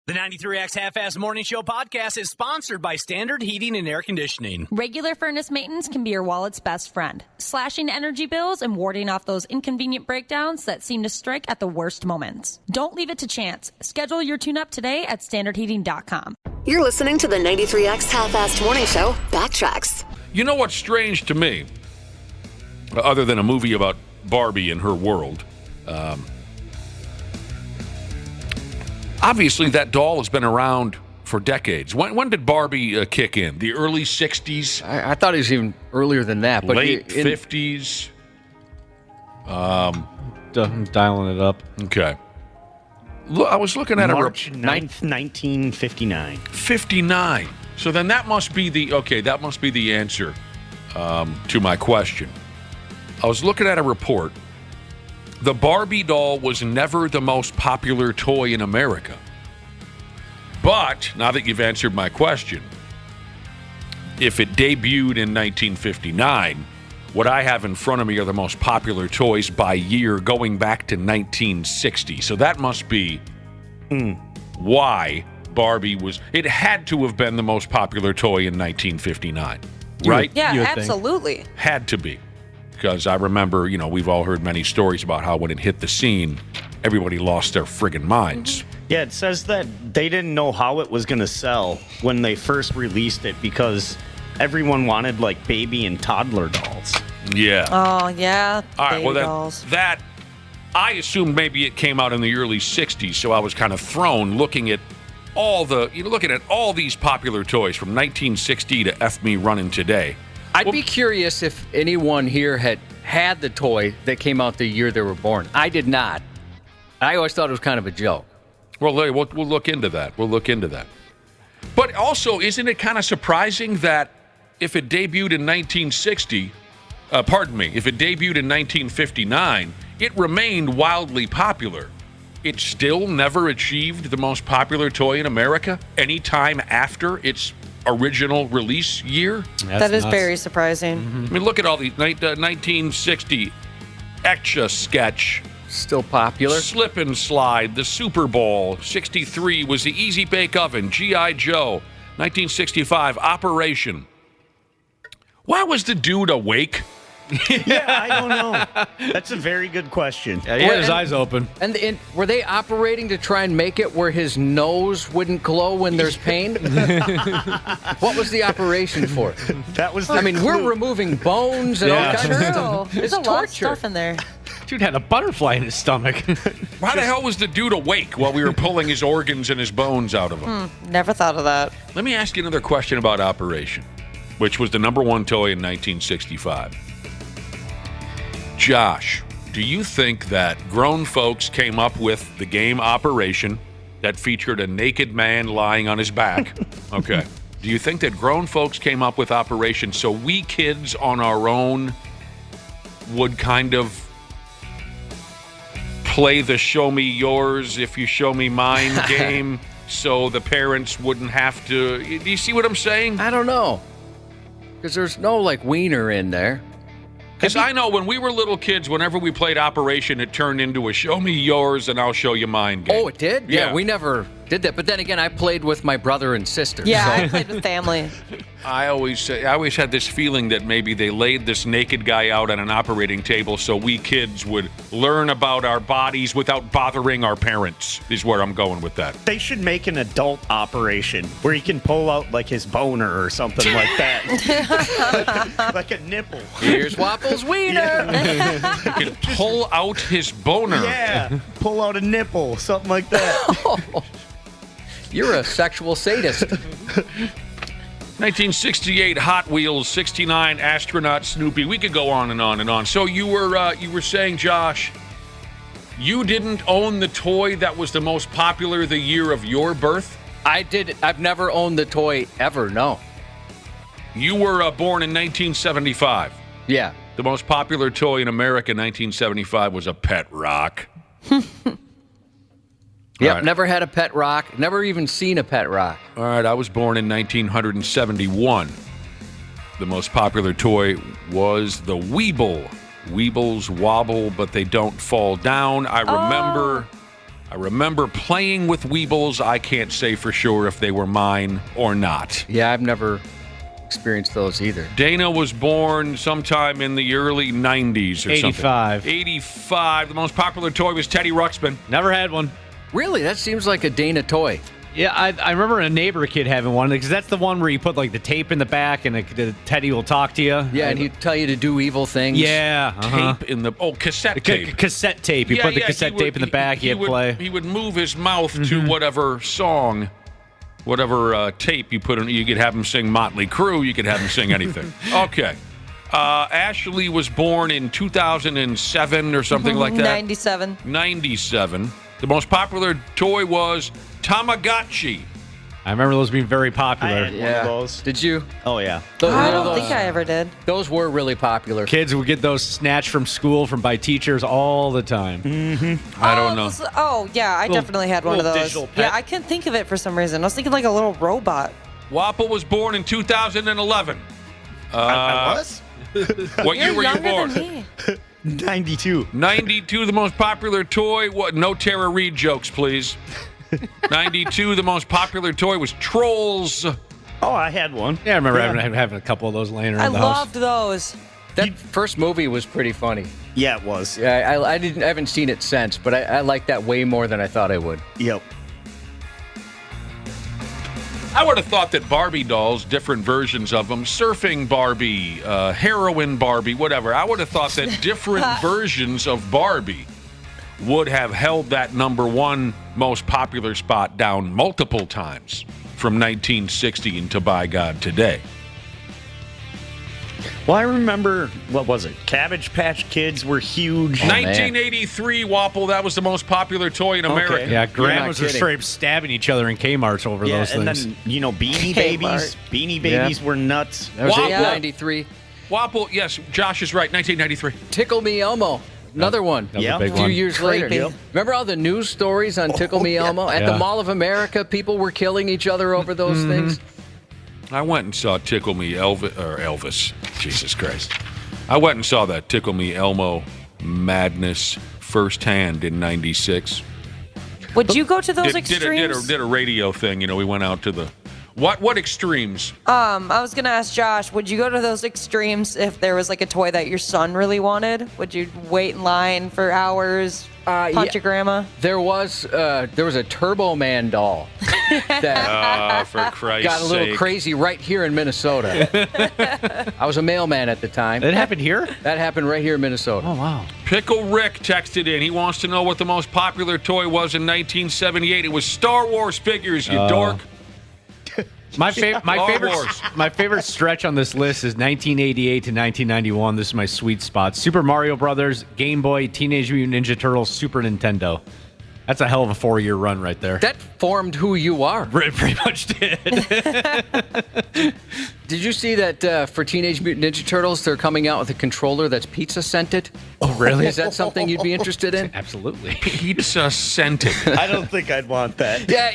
The 93X Half-Ass Morning Show podcast is sponsored by Standard Heating and Air Conditioning. Regular furnace maintenance can be your wallet's best friend, slashing energy bills and warding off those inconvenient breakdowns that seem to strike at the worst moments. Don't leave it to chance. Schedule your tune-up today at standardheating.com. You're listening to the 93X Half-Assed Morning Show Backtracks. You know what's strange to me, other than a movie about Barbie and her world? Obviously, that doll has been around for decades. When did Barbie kick in? The early 60s? I thought it was even earlier than that. But late 50s? Dialing it up. Okay. Look, I was looking at March 9th, 1959. 59. So then that must be the answer to my question. I was looking at a report. The Barbie doll was never the most popular toy in America. But, now that you've answered my question, if it debuted in 1959, what I have in front of me are the most popular toys by year going back to 1960. So that must be why Barbie it had to have been the most popular toy in 1959, right? Yeah, absolutely. Had to be. Because I remember, we've all heard many stories about how when it hit the scene, everybody lost their friggin' minds. Yeah, it says that they didn't know how it was going to sell when they first released it because everyone wanted, baby and toddler dolls. Yeah. Oh, yeah. All right, baby dolls. that, I assumed maybe it came out in the early 60s, so I was kind of thrown looking at all these popular toys from 1960 to F me running today. I'd be curious if anyone here had the toy that came out the year they were born. I did not. I always thought it was kind of a joke. Well, we'll look into that. But also, isn't it kind of surprising that if it debuted in 1960, if it debuted in 1959, it remained wildly popular. It still never achieved the most popular toy in America any time after its original release year? That is very surprising. I mean, look at all these 1960 Etch-a-Sketch, still popular. Slip and Slide, the Super Bowl. 63 was the Easy Bake Oven, G.I. Joe. 1965 Operation. Why was the dude awake? Yeah, I don't know. That's a very good question. Yeah, he had his eyes open. And were they operating to try and make it where his nose wouldn't glow when there's pain? What was the operation for? That was we're removing bones and all kinds of stuff. There's a lot of stuff in there. Dude had a butterfly in his stomach. Why the hell was the dude awake while we were pulling his organs and his bones out of him? Never thought of that. Let me ask you another question about Operation, which was the number one toy in 1965. Josh, do you think that grown folks came up with the game Operation that featured a naked man lying on his back? Okay. Do you think that grown folks came up with Operation so we kids on our own would kind of play the show me yours if you show me mine game so the parents wouldn't have to... Do you see what I'm saying? I don't know. Because there's no, wiener in there. Because I know when we were little kids, whenever we played Operation, it turned into a show me yours and I'll show you mine game. Oh, it did? Yeah, we never did that. But then again, I played with my brother and sister. Yeah, so. I played with family. I always had this feeling that maybe they laid this naked guy out on an operating table so we kids would learn about our bodies without bothering our parents, is where I'm going with that. They should make an adult Operation where he can pull out, his boner or something like that. like a nipple. Here's Waffle's wiener. He can pull out his boner. Yeah, pull out a nipple, something like that. You're a sexual sadist. 1968 Hot Wheels, 69 Astronaut Snoopy. We could go on and on and on. So you were saying, Josh, you didn't own the toy that was the most popular the year of your birth? I did. I've never owned the toy ever, no. You were born in 1975. Yeah. The most popular toy in America in 1975 was a pet rock. Yep, right. Never had a pet rock. Never even seen a pet rock. All right, I was born in 1971. The most popular toy was the Weeble. Weebles wobble, but they don't fall down. I remember I remember playing with Weebles. I can't say for sure if they were mine or not. Yeah, I've never experienced those either. Dana was born sometime in the early 90s or 85. something. 85. The most popular toy was Teddy Ruxpin. Never had one. Really? That seems like a Dana toy. Yeah, I remember a neighbor kid having one because that's the one where you put like the tape in the back and the Teddy will talk to you. Yeah, and he'd tell you to do evil things. Yeah. Tape in the cassette tape. Cassette tape. You put the cassette tape in the back, you would play. He would move his mouth to whatever song, whatever tape you put in. You could have him sing Motley Crue. You could have him sing anything. Okay. Ashley was born in 2007 or something like that. 97. 97. The most popular toy was Tamagotchi. I remember those being very I popular. had one of those. Did you? Oh, yeah. I don't think I ever did. Those were really popular. Kids would get those snatched from school by teachers all the time. I don't know. Yeah, I definitely had one of little those. digital pet. Yeah, I couldn't think of it for some reason. I was thinking like a little robot. Wapple was born in 2011. I was? What year You're were you younger born? than me. 92. 92, the most popular toy. What? No Tara Reid jokes, please. 92, the most popular toy was Trolls. Oh, I had one. Yeah, I remember having a couple of those laying I around the house. loved those. That first movie was pretty funny. Yeah, it was. Yeah, I haven't seen it since, but I like that way more than I thought I would. Yep. I would have thought that Barbie dolls, different versions of them, surfing Barbie, heroin Barbie, whatever. I would have thought that different versions of Barbie would have held that number one most popular spot down multiple times from 1960 into by God today. Well, I remember, what was it? Cabbage Patch Kids were huge. 1983, Wapple, that was the most popular toy in America. Yeah, You're grandmas not were kidding. straight up stabbing each other in Kmart's over those and things. then, Beanie Kmart. Babies. Beanie Babies were nuts. That was Wow. 93. Wapple, yes, Josh is right, 1993. Tickle Me Elmo. Another one. That was Yeah. a big A few one. years Creepy. later. Remember all the news stories on Tickle Me Elmo? At the Yeah. Mall of America, people were killing each other over those things. I went and saw Tickle Me Elvis. Jesus Christ. I went and saw that Tickle Me Elmo madness firsthand in 96. Would you go to those Did extremes? a radio thing, we went out to the what extremes? I was gonna ask Josh, would you go to those extremes if there was like a toy that your son really wanted? Would you wait in line for hours, punch yeah. your grandma? There was a Turbo Man doll that For Christ's got a little sake. crazy right here in Minnesota. I was a mailman at the time. That happened here? That happened right here in Minnesota. Oh, wow. Pickle Rick texted in. He wants to know what the most popular toy was in 1978. It was Star Wars figures, you dork. My Wars. favorite stretch on this list is 1988 to 1991. This is my sweet spot. Super Mario Brothers, Game Boy, Teenage Mutant Ninja Turtles, Super Nintendo. That's a hell of a 4-year run right there. That formed who you are. It pretty much did. Did you see that for Teenage Mutant Ninja Turtles, they're coming out with a controller that's pizza scented? Oh, really? Is that something you'd be interested in? Absolutely. Pizza scented. I don't think I'd want that. Yeah,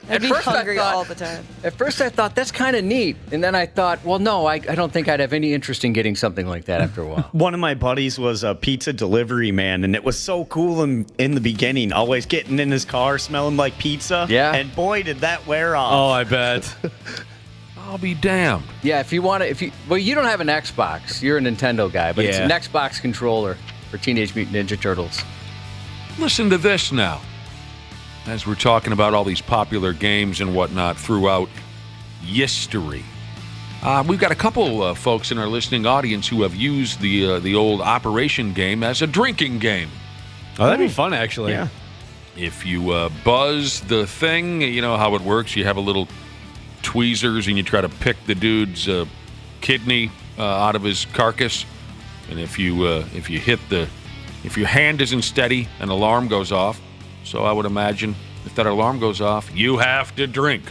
I'd at be first hungry I all thought, the time. at first I thought that's kind of neat, and then I thought, well, no, I don't think I'd have any interest in getting something like that after a while. One of my buddies was a pizza delivery man, and it was so cool in the beginning, always getting in his car smelling like pizza. Yeah. And boy, did that wear Oh, off. I bet. I'll be damned. Yeah, if you want to, well, you don't have an Xbox. You're a Nintendo guy, but it's Yeah. an Xbox controller for Teenage Mutant Ninja Turtles. Listen to this now. As we're talking about all these popular games and whatnot throughout history. We've got a couple folks in our listening audience who have used the old Operation game as a drinking game. Oh, that'd be fun, actually. Yeah. If you buzz the thing, you know how it works. You have a little tweezers and you try to pick the dude's kidney out of his carcass. And if your hand isn't steady, an alarm goes off. So I would imagine if that alarm goes off, you have to drink.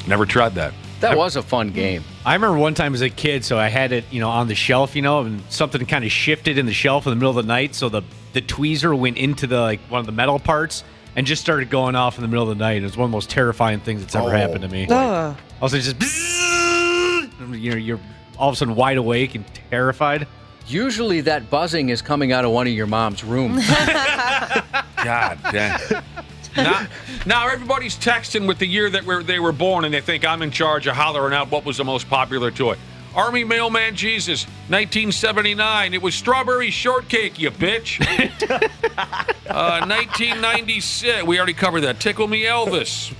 Never tried that. That was a fun game. I remember one time as a kid, so I had it, on the shelf, and something kind of shifted in the shelf in the middle of the night, so the tweezer went into one of the metal parts and just started going off in the middle of the night. It was one of the most terrifying things that's ever happened to me. Ugh. I was just, you're all of a sudden wide awake and terrified. Usually that buzzing is coming out of one of your mom's rooms. God damn. Now everybody's texting with the year that they were born, and they think I'm in charge of hollering out what was the most popular toy. Army Mailman Jesus, 1979. It was strawberry shortcake, you bitch. 1996. We already covered that. Tickle Me Elvis.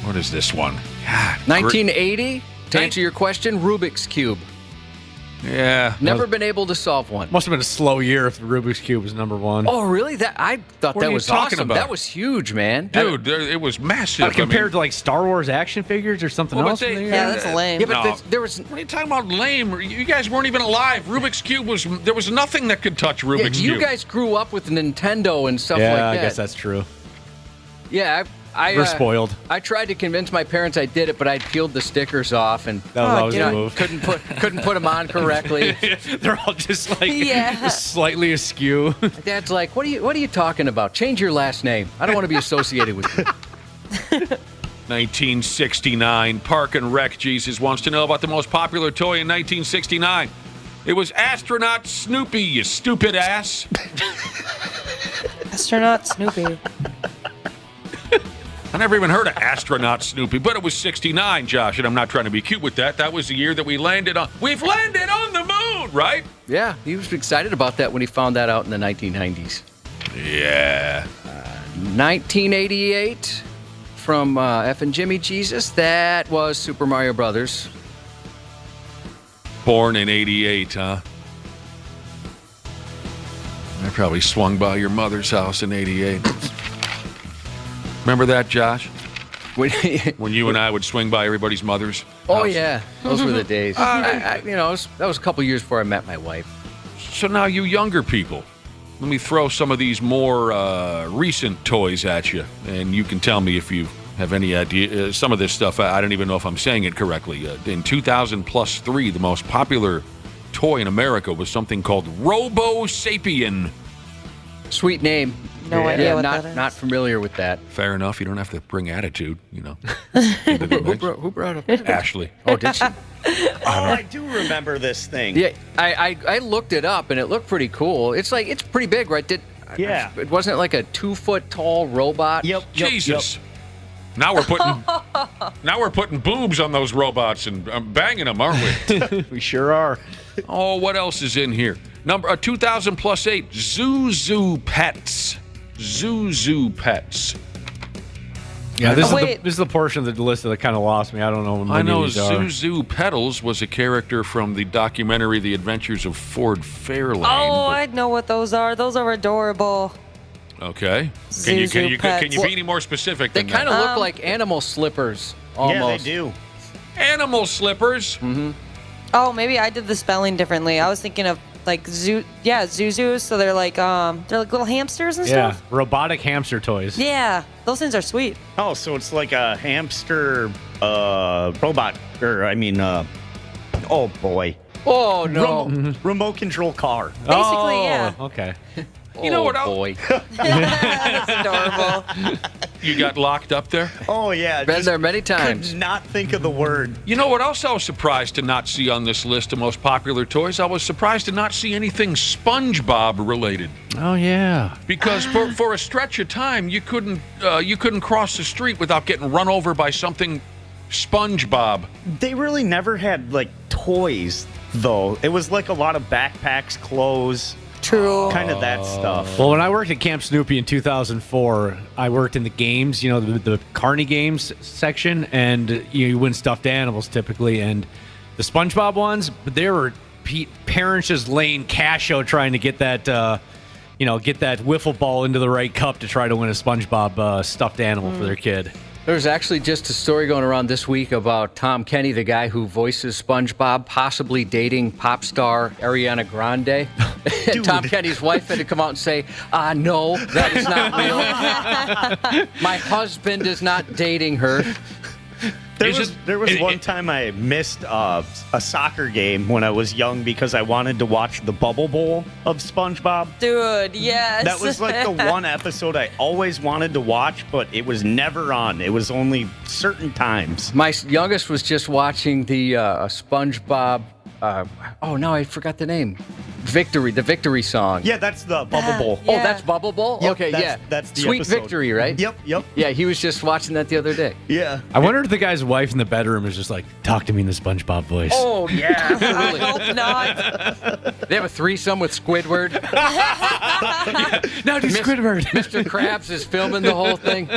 What is this one? God, 1980, to answer your question, Rubik's Cube. Yeah. Never been able to solve one. Must have been a slow year if the Rubik's Cube was number one. Oh, really? I thought What are that you was talking awesome. about? That was huge, man. Dude, it was massive. Compared to like Star Wars action figures or something Well, else. but they- Yeah, that's lame. Yeah, but No. there was. What are you talking about lame? You guys weren't even alive. Rubik's Cube there was nothing that could touch Yeah, Rubik's you Cube. guys grew up with Nintendo and stuff Yeah, like that. I guess that's true. Yeah, We're spoiled. I tried to convince my parents I did it, but I'd peeled the stickers off and That was always get the it. move. couldn't put them on correctly. They're all just like Yeah. slightly askew. Dad's like, "What are you talking about? Change your last name. I don't want to be associated with you." 1969. Park and Rec Jesus wants to know about the most popular toy in 1969. It was Astronaut Snoopy, you stupid ass. Astronaut Snoopy. I never even heard of Astronaut Snoopy, but it was 69, Josh, and I'm not trying to be cute with that. That was the year that we've landed on the moon, right? Yeah, he was excited about that when he found that out in the 1990s. Yeah. 1988 from F and Jimmy Jesus. That was Super Mario Brothers. Born in 88, huh? I probably swung by your mother's house in 88. Remember that, Josh? When- When you and I would swing by everybody's mother's oh house? yeah, those were the days. That was a couple years before I met my wife. So now you younger people, let me throw some of these more recent toys at you, and you can tell me if you have any idea. Some of this stuff, I don't even know if I'm saying it correctly. In 2000+3, the most popular toy in America was something called Robo Sapien. Sweet name. No idea what not that is. not familiar with that. Fair enough. You don't have to bring attitude, into the Who mix. brought up that? Ashley. Oh, did she? Oh, I do remember this thing. Yeah, I looked it up and it looked pretty cool. It's pretty big, right? Yeah. It wasn't like a 2-foot tall robot. Yep. Jesus. Now we're putting boobs on those robots and banging them, aren't we? We sure are. Oh, what else is in here? Number 2000+8, Zuzu Pets. Zuzu Pets. Yeah, this Wait. is the portion of the list that kind of lost me. I don't know. What I know these are. Zuzu Pedals was a character from the documentary The Adventures of Ford Fairlane. Oh, but- I know what those are. Those are adorable. Okay. Zuzu Can you Pets. be any more specific They than kind of that? look like animal slippers Yeah, almost. they do. Animal slippers. Oh, maybe I did the spelling differently. I was thinking of like Zuzus. So they're like little hamsters and Yeah, stuff. robotic hamster toys. Yeah, those things are sweet. Oh, so it's like a hamster robot, oh boy. Oh no! Remote control car. Basically, yeah. Okay. You know what else? Boy. That's adorable. You got locked up there? Oh yeah. Been just there many times. Could not think of the word. You know what else I was surprised to not see on this list of most popular toys? I was surprised to not see anything SpongeBob related. Oh yeah. Because for a stretch of time, you couldn't cross the street without getting run over by something SpongeBob. They really never had like toys though. It was like a lot of backpacks, clothes, True. kind of that stuff. Well, when I worked at Camp Snoopy in 2004, I worked in the games, the Carney games section, and you win stuffed animals typically, and the SpongeBob ones, but there were parents just laying cash out trying to get that, get that wiffle ball into the right cup to try to win a SpongeBob stuffed animal for their kid. There's actually just a story going around this week about Tom Kenny, the guy who voices SpongeBob, possibly dating pop star Ariana Grande. And Tom Kenny's wife had to come out and say, no, that is not real. My husband is not dating her. There was one time I missed a soccer game when I was young because I wanted to watch the Bubble Bowl of SpongeBob. Dude, yes. That was like the one episode I always wanted to watch, but it was never on. It was only certain times. My youngest was just watching the SpongeBob. Now I forgot the name. Victory, the victory song. Yeah, that's the Bubble Bowl. Oh, Yeah. that's Bubble Bowl? Yep, okay, that's the Sweet episode. Victory, right? Yep. Yeah, he was just watching that the other day. Yeah. I wonder if the guy's wife in the bedroom is just like, talk to me in the SpongeBob voice. Oh, yeah, I absolutely. hope not. They have a threesome with Squidward. Now do Squidward. Mr. Krabs is filming the whole thing.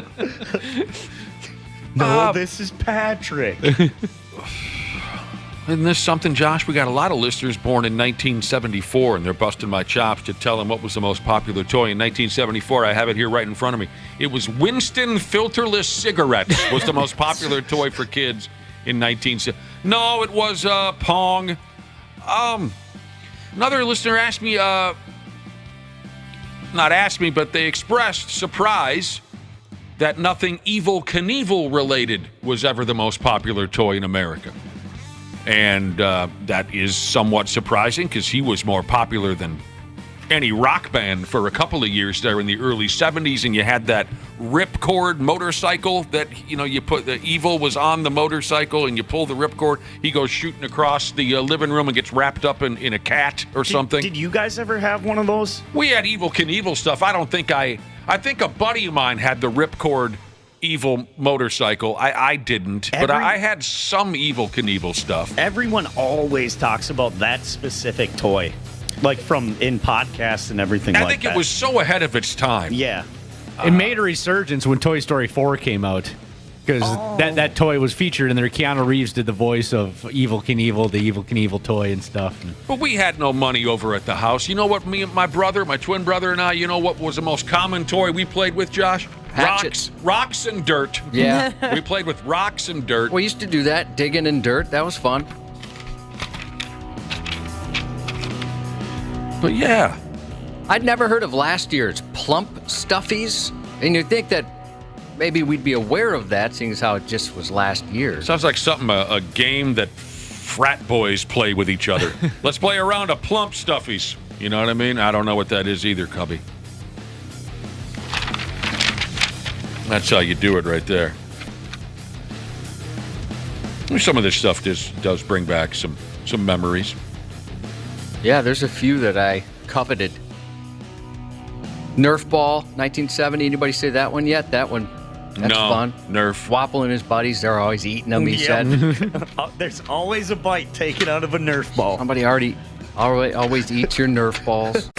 No, this is Patrick. Isn't this something, Josh? We got a lot of listeners born in 1974, and they're busting my chops to tell them what was the most popular toy in 1974. I have it here right in front of me. It was Winston filterless cigarettes was the most popular toy for kids in 1970. No, it was Pong. Another listener asked me, not asked me, but they expressed surprise that nothing Evel Knievel related was ever the most popular toy in America. And that is somewhat surprising because he was more popular than any rock band for a couple of years there in the early 70s. And you had that ripcord motorcycle that, you put the Evel was on the motorcycle and you pull the ripcord. He goes shooting across the living room and gets wrapped up in a cat or something. Did you guys ever have one of those? We had Evel Knievel stuff. I think a buddy of mine had the ripcord Evel motorcycle. I didn't, but I had some Evel Knievel stuff. Everyone always talks about that specific toy, like in podcasts and everything I like think that. it was so ahead of its time. Yeah. It made a resurgence when Toy Story 4 came out because that toy was featured in there. Keanu Reeves did the voice of Evel Knievel, the Evel Knievel toy and stuff. But we had no money over at the house. You know what, me and my brother, my twin brother and I, you know what was the most common toy we played with, Josh? Hatchets. Rocks and dirt. Yeah. We played with rocks and dirt. We used to do that, digging in dirt. That was fun. But yeah. I'd never heard of last year's Plump Stuffies. And you'd think that maybe we'd be aware of that, seeing as how it just was last year. Sounds like something, a game that frat boys play with each other. Let's play a round of Plump Stuffies. You know what I mean? I don't know what that is either, Cubby. That's how you do it right there. Some of this stuff does bring back some memories. Yeah, there's a few that I coveted. Nerf ball, 1970. Anybody say that one yet? That one, that's fun. Nerf. Wapple and his buddies, they're always eating them, he said. There's always a bite taken out of a Nerf ball. Somebody always eats your Nerf balls.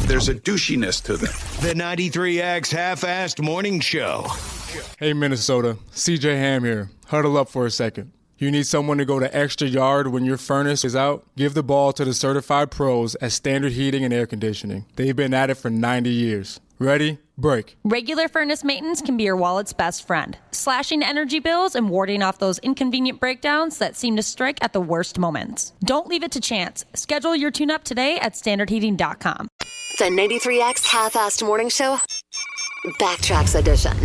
There's a douchiness to them. The 93X Half-Assed Morning Show. Hey, Minnesota. CJ Ham here. Huddle up for a second. You need someone to go the extra yard when your furnace is out? Give the ball to the certified pros at Standard Heating and Air Conditioning. They've been at it for 90 years. Ready? Break. Regular furnace maintenance can be your wallet's best friend, slashing energy bills and warding off those inconvenient breakdowns that seem to strike at the worst moments. Don't leave it to chance. Schedule your tune-up today at standardheating.com. The 93X Half-Assed Morning Show, Backtracks Edition.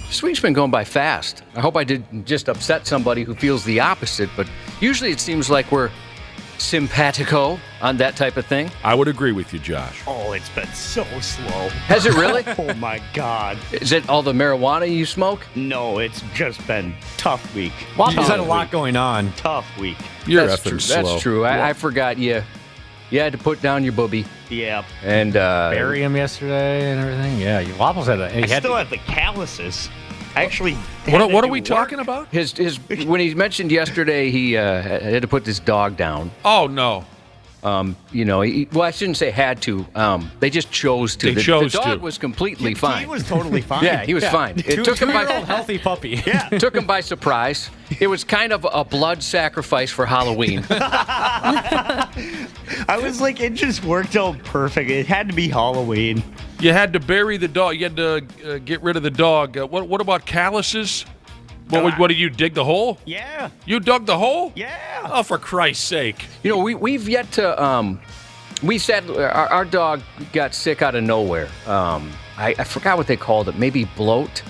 This week's been going by fast. I hope I didn't just upset somebody who feels the opposite, but usually it seems like we're simpatico on that type of thing. I would agree with you, Josh. Oh, it's been so slow. Has it really? Oh, my God. Is it all the marijuana you smoke? No, it's just been tough week. Waffles had a lot going on. Tough week. You're That's effing true. slow. That's true. I forgot you had to put down your booby. Yeah. And Bury him yesterday and everything. Yeah, Waffles had I still have the calluses. Actually, what are we talking about? His when he mentioned yesterday he had to put this dog down. Oh no. I shouldn't say had to. They just chose to. They chose the dog to. was completely fine. He was totally fine. Yeah, he was fine. It took him by healthy puppy. Yeah. took him by surprise. It was kind of a blood sacrifice for Halloween. I was like, it just worked out perfect. It had to be Halloween. You had to bury the dog. You had to get rid of the dog. What about calluses? What did you dig the hole? Yeah. You dug the hole? Yeah. Oh, for Christ's sake! We've yet to. We said our dog got sick out of nowhere. I forgot what they called it. Maybe bloat.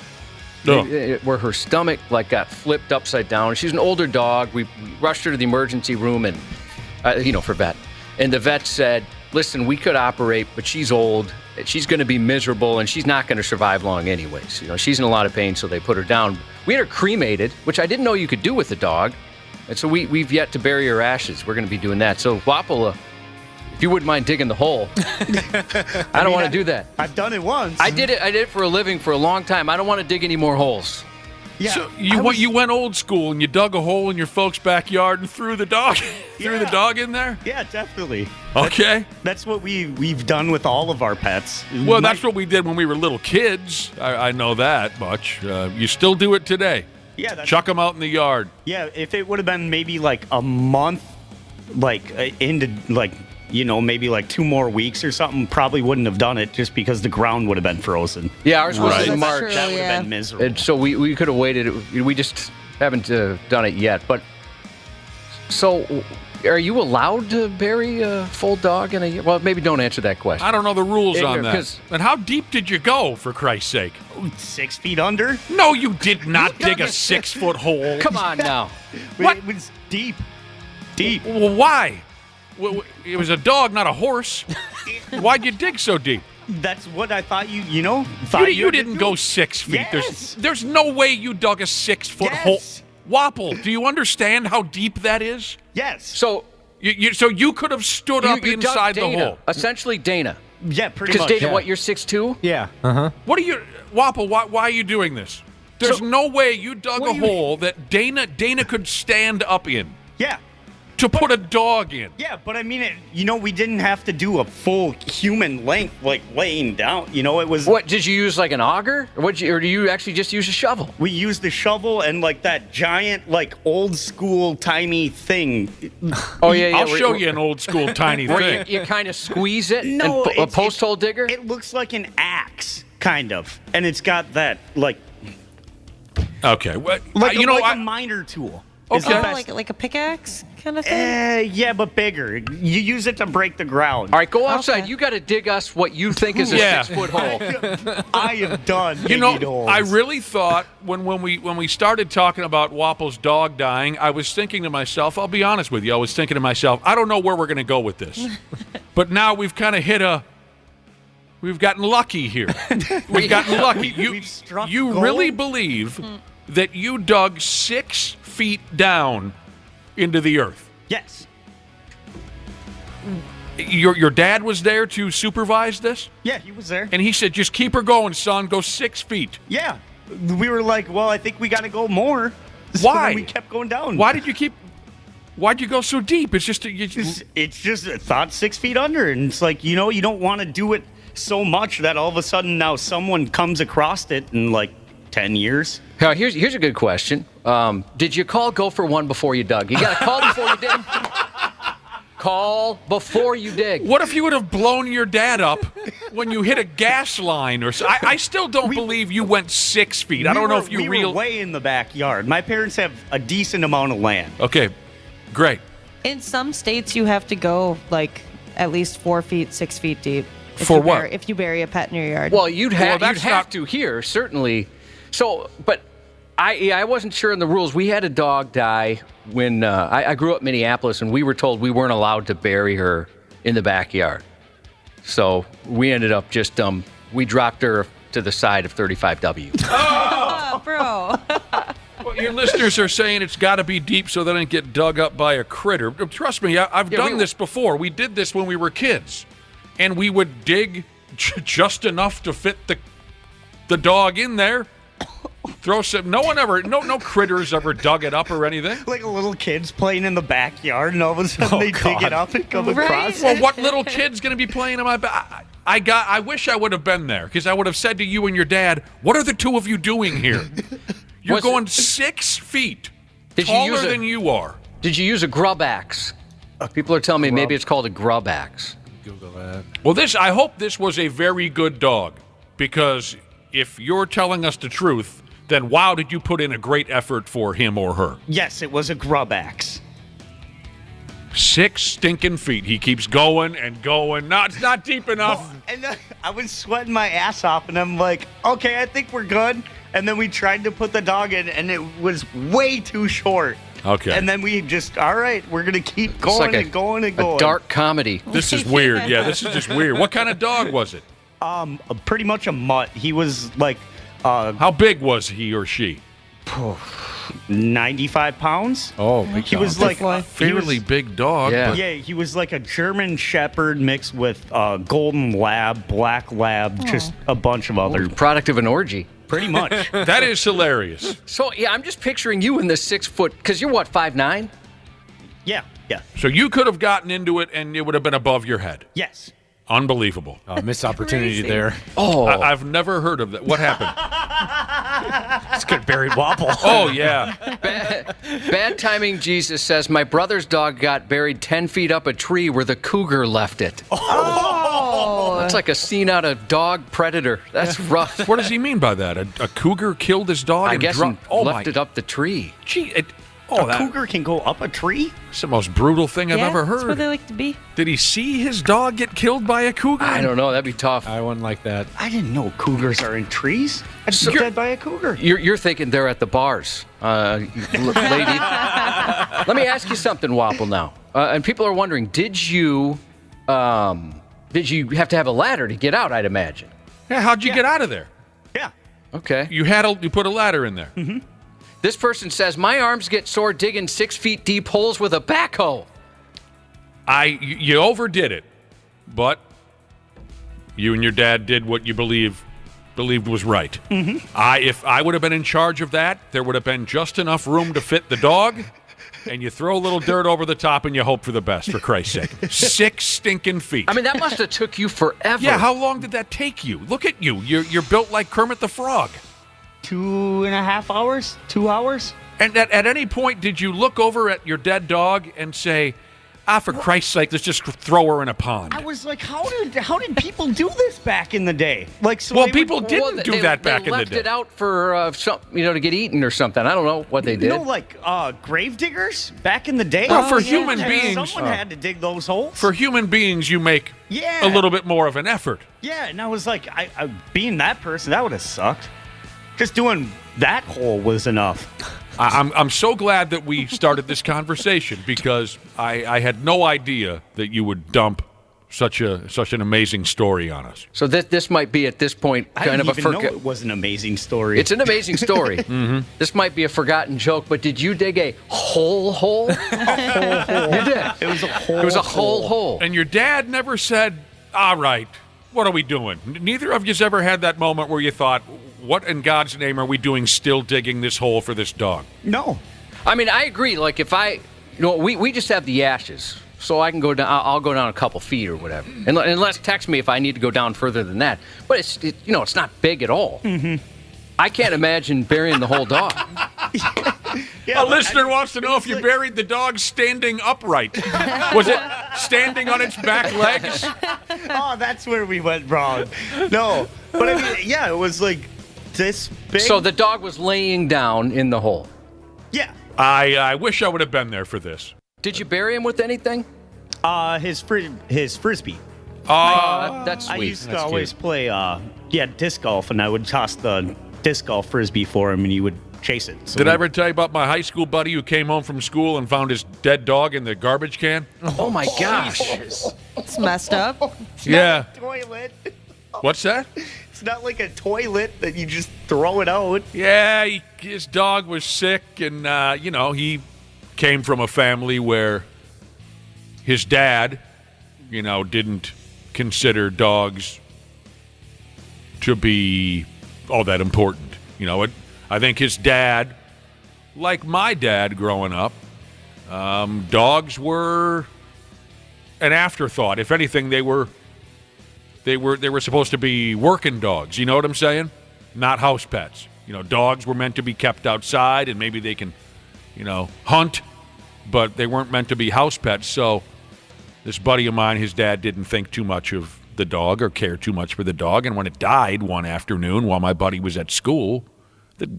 No. Where her stomach got flipped upside down. She's an older dog. We rushed her to the emergency room and for vet. And the vet said, "Listen, we could operate, but she's old. She's going to be miserable, and she's not going to survive long anyways. She's in a lot of pain, so they put her down." We had her cremated, which I didn't know you could do with a dog. And so we've yet to bury her ashes. We're going to be doing that. So Wapple, If you wouldn't mind digging the hole. I don't want to do that. I've done it once. I did it for a living for a long time. I don't want to dig any more holes. Yeah. So you went old school and you dug a hole in your folks' backyard and threw the dog the dog in there? Yeah, definitely. Okay. That's what we've done with all of our pets. Well, that's what we did when we were little kids. I know that much. You still do it today. Yeah. Chuck them out in the yard. Yeah, if it would have been maybe like a month, like into like, maybe like 2 more weeks or something, probably wouldn't have done it just because the ground would have been frozen. Yeah, ours was in March. True, That would have been miserable. And so we could have waited. We just haven't done it yet. But so, are you allowed to bury a full dog in a year? Well, maybe don't answer that question. I don't know the rules on that. 'cause- And how deep did you go, for Christ's sake? 6 feet under? No, you did not dig a 6-foot hole. Come on now. What? It was deep. Deep. Well, why? It was a dog, not a horse. Why'd you dig so deep? That's what I thought you You didn't go 6 feet. Yes. There's no way you dug a 6-foot hole. Wapple, do you understand how deep that is? Yes. So you could have stood up you dug inside the Dana, hole. Essentially, Dana. Yeah, pretty Because much. Dana, what, you're 6'2"? Yeah. What are you, Wapple? Why are you doing this? There's no way you dug What a do you hole that Dana could stand up in Yeah. to put a dog in. Yeah, but I mean, we didn't have to do a full human length, like laying down. It was. What, did you use like an auger? Or do you actually just use a shovel? We used the shovel and like that giant, like old school, tiny thing. Oh, yeah. I'll show you an old school tiny Where thing. you kind of squeeze it? No, and a post hole digger? It looks like an axe, kind of, and it's got that like Okay. Well, like I- a miner tool. Okay. Like a pickaxe kind of thing? Yeah, but bigger. You use it to break the ground. All right, go outside. Okay. You got to dig us what you think is a Yeah. 6-foot hole. I am done. You know, digging holes. I really thought when we started talking about Wapple's dog dying, I was thinking to myself, I'll be honest with you, I was thinking to myself, I don't know where we're going to go with this. But now we've kind of we've gotten lucky here. We've gotten lucky. We've struck You gold. really believe that you dug 6 feet down into the earth? Yes. Your dad was there to supervise this? Yeah, he was there. And he said, just keep her going, son. Go 6 feet. Yeah. We were like, well, I think we got to go more. So Why? then we kept going down. Why'd you go so deep? It's just It's just a thought 6 feet under. And it's like, you don't want to do it so much that all of a sudden now someone comes across it in like 10 years. Now, here's a good question. Did you call go for one before you dug? You got to call before you dig. Call before you dig. What if you would have blown your dad up when you hit a gas line or so? I still don't believe you went 6 feet. I don't know if you were way in the backyard. My parents have a decent amount of land. Okay, great. In some states, you have to go like at least 4 feet, 6 feet deep. For what? If you bury a pet in your yard. Well, you'd have not- to here, certainly. So, but I wasn't sure in the rules. We had a dog die when I grew up in Minneapolis, and we were told we weren't allowed to bury her in the backyard. So we ended up just we dropped her to the side of 35W. Oh, bro. Well, your listeners are saying it's got to be deep so they don't get dug up by a critter. Trust me, I've done this before. We did this when we were kids, and we would dig just enough to fit the dog in there. Throw some. No critters ever dug it up or anything. Like a little kid's playing in the backyard, and all of a sudden they dig it up and come across. Well, what little kid's going to be playing in my back? I wish I would have been there because I would have said to you and your dad, "What are the two of you doing here? You're going 6 feet taller than you are." Did you use a grub axe? People are telling me maybe it's called a grub axe. Google that. Well, I hope this was a very good dog because if you're telling us the truth, then wow, did you put in a great effort for him or her? Yes, it was a grub axe. 6 stinking feet. He keeps going and going. No, it's not deep enough. And I was sweating my ass off, and I'm like, okay, I think we're good. And then we tried to put the dog in, and it was way too short. Okay. And then we just, all right, we're going to keep going and going and going. A dark comedy. This is weird. Yeah, this is just weird. What kind of dog was it? Pretty much a mutt. He was like... How big was he or she? 95 pounds. Oh, big he dog. was like Fairly big dog. Yeah. but- Yeah, he was like a German Shepherd mixed with Golden Lab, Black Lab, just a bunch of other. Product of an orgy. Pretty much. That is hilarious. So, yeah, I'm just picturing you in this 6 foot, because you're what, 5'9"? Yeah. So you could have gotten into it and it would have been above your head. Yes. Unbelievable. Missed opportunity there. Oh. I've never heard of that. What happened? It's good buried wobble. Oh, yeah. Bad timing, Jesus says, my brother's dog got buried 10 feet up a tree where the cougar left it. Oh. That's like a scene out of Dog Predator. That's rough. What does he mean by that? A cougar killed his dog I and guess dropped... and left it up the tree. Gee, A cougar can go up a tree? That's the most brutal thing I've ever That's where heard. they like to be. Did he see his dog get killed by a cougar? I don't know. That'd be tough. I wouldn't like that. I didn't know cougars are in trees. I just You're- dead by a cougar. You're thinking they're at the bars, lady. Let me ask you something, Wapple, now. And people are wondering, did you have to have a ladder to get out, I'd imagine? Yeah, how'd you get out of there? Yeah. Okay. You put a ladder in there. Mm-hmm. This person says, my arms get sore digging 6 feet deep holes with a backhoe. You overdid it, but you and your dad did what you believed was right. Mm-hmm. If I would have been in charge of that, there would have been just enough room to fit the dog, and you throw a little dirt over the top and you hope for the best, for Christ's sake. 6 stinking feet. I mean, that must have took you forever. Yeah, how long did that take you? Look at you. You're built like Kermit the Frog. 2.5 hours? 2 hours? And at any point, did you look over at your dead dog and say, for Christ's sake, let's just throw her in a pond? I was like, how did people do this back in the day? Like, so Well, they people would, didn't do that back in the day. They left it out for to get eaten or something. I don't know what they did. You know, like grave diggers back in the day. Well, for human beings, someone had to dig those holes. For human beings, you make Yeah. a little bit more of an effort. Yeah, and I was like, I being that person, that would have sucked. Just doing that hole was enough. I'm so glad that we started this conversation because I had no idea that you would dump such an amazing story on us. So this might be at this point I kind of didn't a even know it was an amazing story. It's an amazing story. Mm-hmm. This might be a forgotten joke, but did you dig a hole? a whole hole. You did. It was a whole. It was a whole hole. And your dad never said, all right, what are we doing? Neither of you's ever had that moment where you thought, what in God's name are we doing still digging this hole for this dog? No. I mean, I agree. Like if we just have the ashes, so I can go down. I'll go down a couple feet or whatever. And unless text me if I need to go down further than that. But it's not big at all. Mm-hmm. I can't imagine burying the whole dog. Yeah, a listener wants to know if you buried the dog standing upright. Was it standing on its back legs? Oh, that's where we went wrong. No, but I mean, yeah, it was like this big. So the dog was laying down in the hole. Yeah. I wish I would have been there for this. Did you bury him with anything? His frisbee. That's sweet. I used to always play disc golf, and I would toss the disc golf frisbee for him, and he would chase it. So Did I ever tell you about my high school buddy who came home from school and found his dead dog in the garbage can? Oh my gosh. It's messed up. Yeah. Toilet. What's that? It's not like a toilet that you just throw it out. Yeah, his dog was sick, and, he came from a family where his dad, didn't consider dogs to be all that important. I think his dad, like my dad growing up, dogs were an afterthought. If anything, they were supposed to be working dogs. You know what I'm saying? Not house pets. Dogs were meant to be kept outside, and maybe they can, hunt, but they weren't meant to be house pets. So this buddy of mine, his dad didn't think too much of the dog or care too much for the dog. And when it died one afternoon while my buddy was at school, the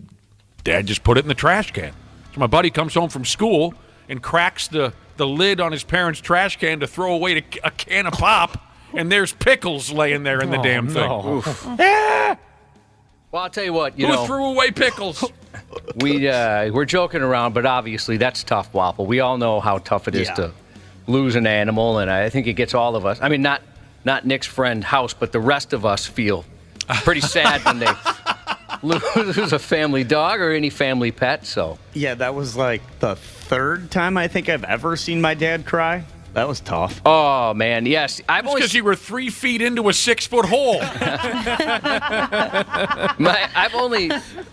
dad just put it in the trash can. So my buddy comes home from school and cracks the lid on his parents' trash can to throw away a can of pop, and there's pickles laying there in the damn thing. No. Well, I'll tell you what, Who threw away pickles? We're joking around, but obviously that's tough, Wapple. We all know how tough it is to lose an animal, and I think it gets all of us. I mean, not Nick's friend House, but the rest of us feel pretty sad lose a family dog or any family pet. So Yeah, that was like the third time I think I've ever seen my dad cry. That was tough. Oh man, yes. I've only because you were 3 feet into a 6-foot hole.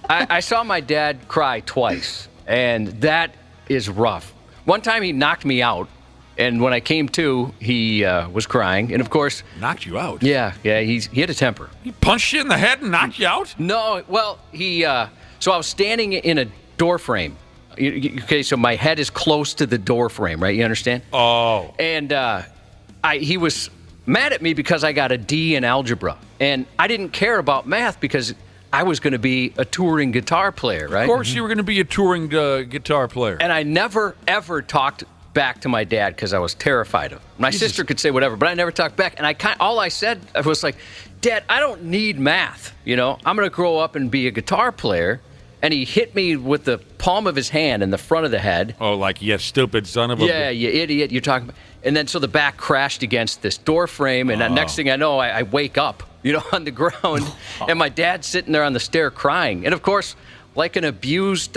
I saw my dad cry twice, and that is rough. One time he knocked me out, and when I came to, he was crying, and of course knocked you out. Yeah, he had a temper. He punched you in the head and knocked you out? No, well so I was standing in a door frame. Okay, so my head is close to the door frame, right? You understand? Oh. And he was mad at me because I got a D in algebra. And I didn't care about math because I was going to be a touring guitar player, right? Of course you were going to be a touring guitar player. And I never, ever talked back to my dad because I was terrified of him. My sister could say whatever, but I never talked back. And all I said was like, Dad, I don't need math. I'm going to grow up and be a guitar player. And he hit me with the palm of his hand in the front of the head. Oh, like, you stupid son of a... Yeah, you idiot, you're talking about... And then so the back crashed against this door frame, and the next thing I know, I wake up, on the ground, and my dad's sitting there on the stair crying. And of course, like an abused,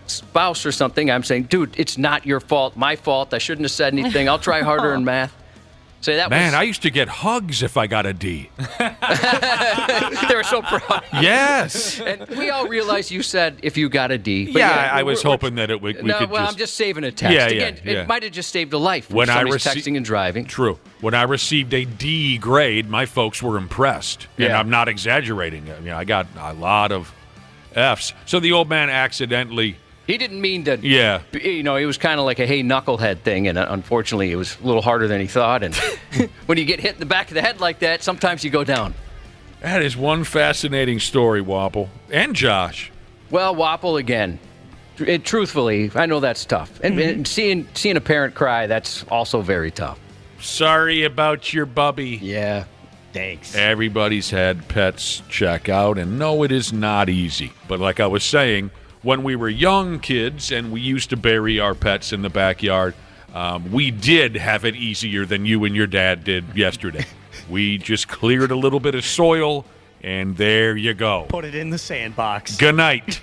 spouse or something, I'm saying, dude, it's not your fault, my fault, I shouldn't have said anything, I'll try harder in math. So I used to get hugs if I got a D. They were so proud. Yes. And we all realized you said if you got a D. But I was hoping that we could I'm just saving a text. Again, it might have just saved a life when somebody's texting and driving. True. When I received a D grade, my folks were impressed. And I'm not exaggerating. I got a lot of Fs. So the old man accidentally... He didn't mean to. Yeah. It was kind of like a hey knucklehead thing, and unfortunately, it was a little harder than he thought. And when you get hit in the back of the head like that, sometimes you go down. That is one fascinating story, Wapple and Josh. Well, Wapple again. Truthfully, I know that's tough, and seeing a parent cry, that's also very tough. Sorry about your bubby. Yeah. Thanks. Everybody's had pets check out, and no, it is not easy. But like I was saying. When we were young kids and we used to bury our pets in the backyard, we did have it easier than you and your dad did yesterday. We just cleared a little bit of soil, and there you go. Put it in the sandbox. Good night.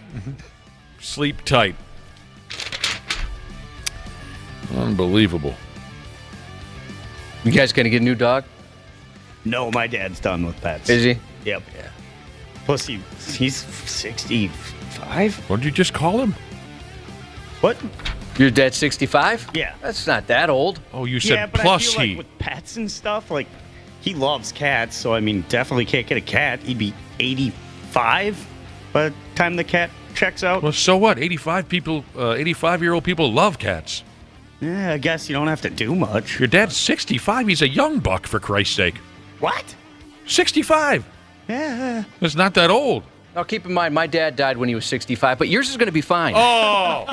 Sleep tight. Unbelievable. You guys going to get a new dog? No, my dad's done with pets. Is he? Yep. Yeah. Plus, he's 65. What did you just call him? What? Your dad's 65? Yeah. That's not that old. Oh, you said but plus I feel like with pets and stuff, like, he loves cats, so, definitely can't get a cat. He'd be 85 by the time the cat checks out. Well, so what? 85-year-old people love cats. Yeah, I guess you don't have to do much. Your dad's 65. He's a young buck, for Christ's sake. What? 65. Yeah. It's not that old. Now, keep in mind, my dad died when he was 65, but yours is going to be fine. Oh!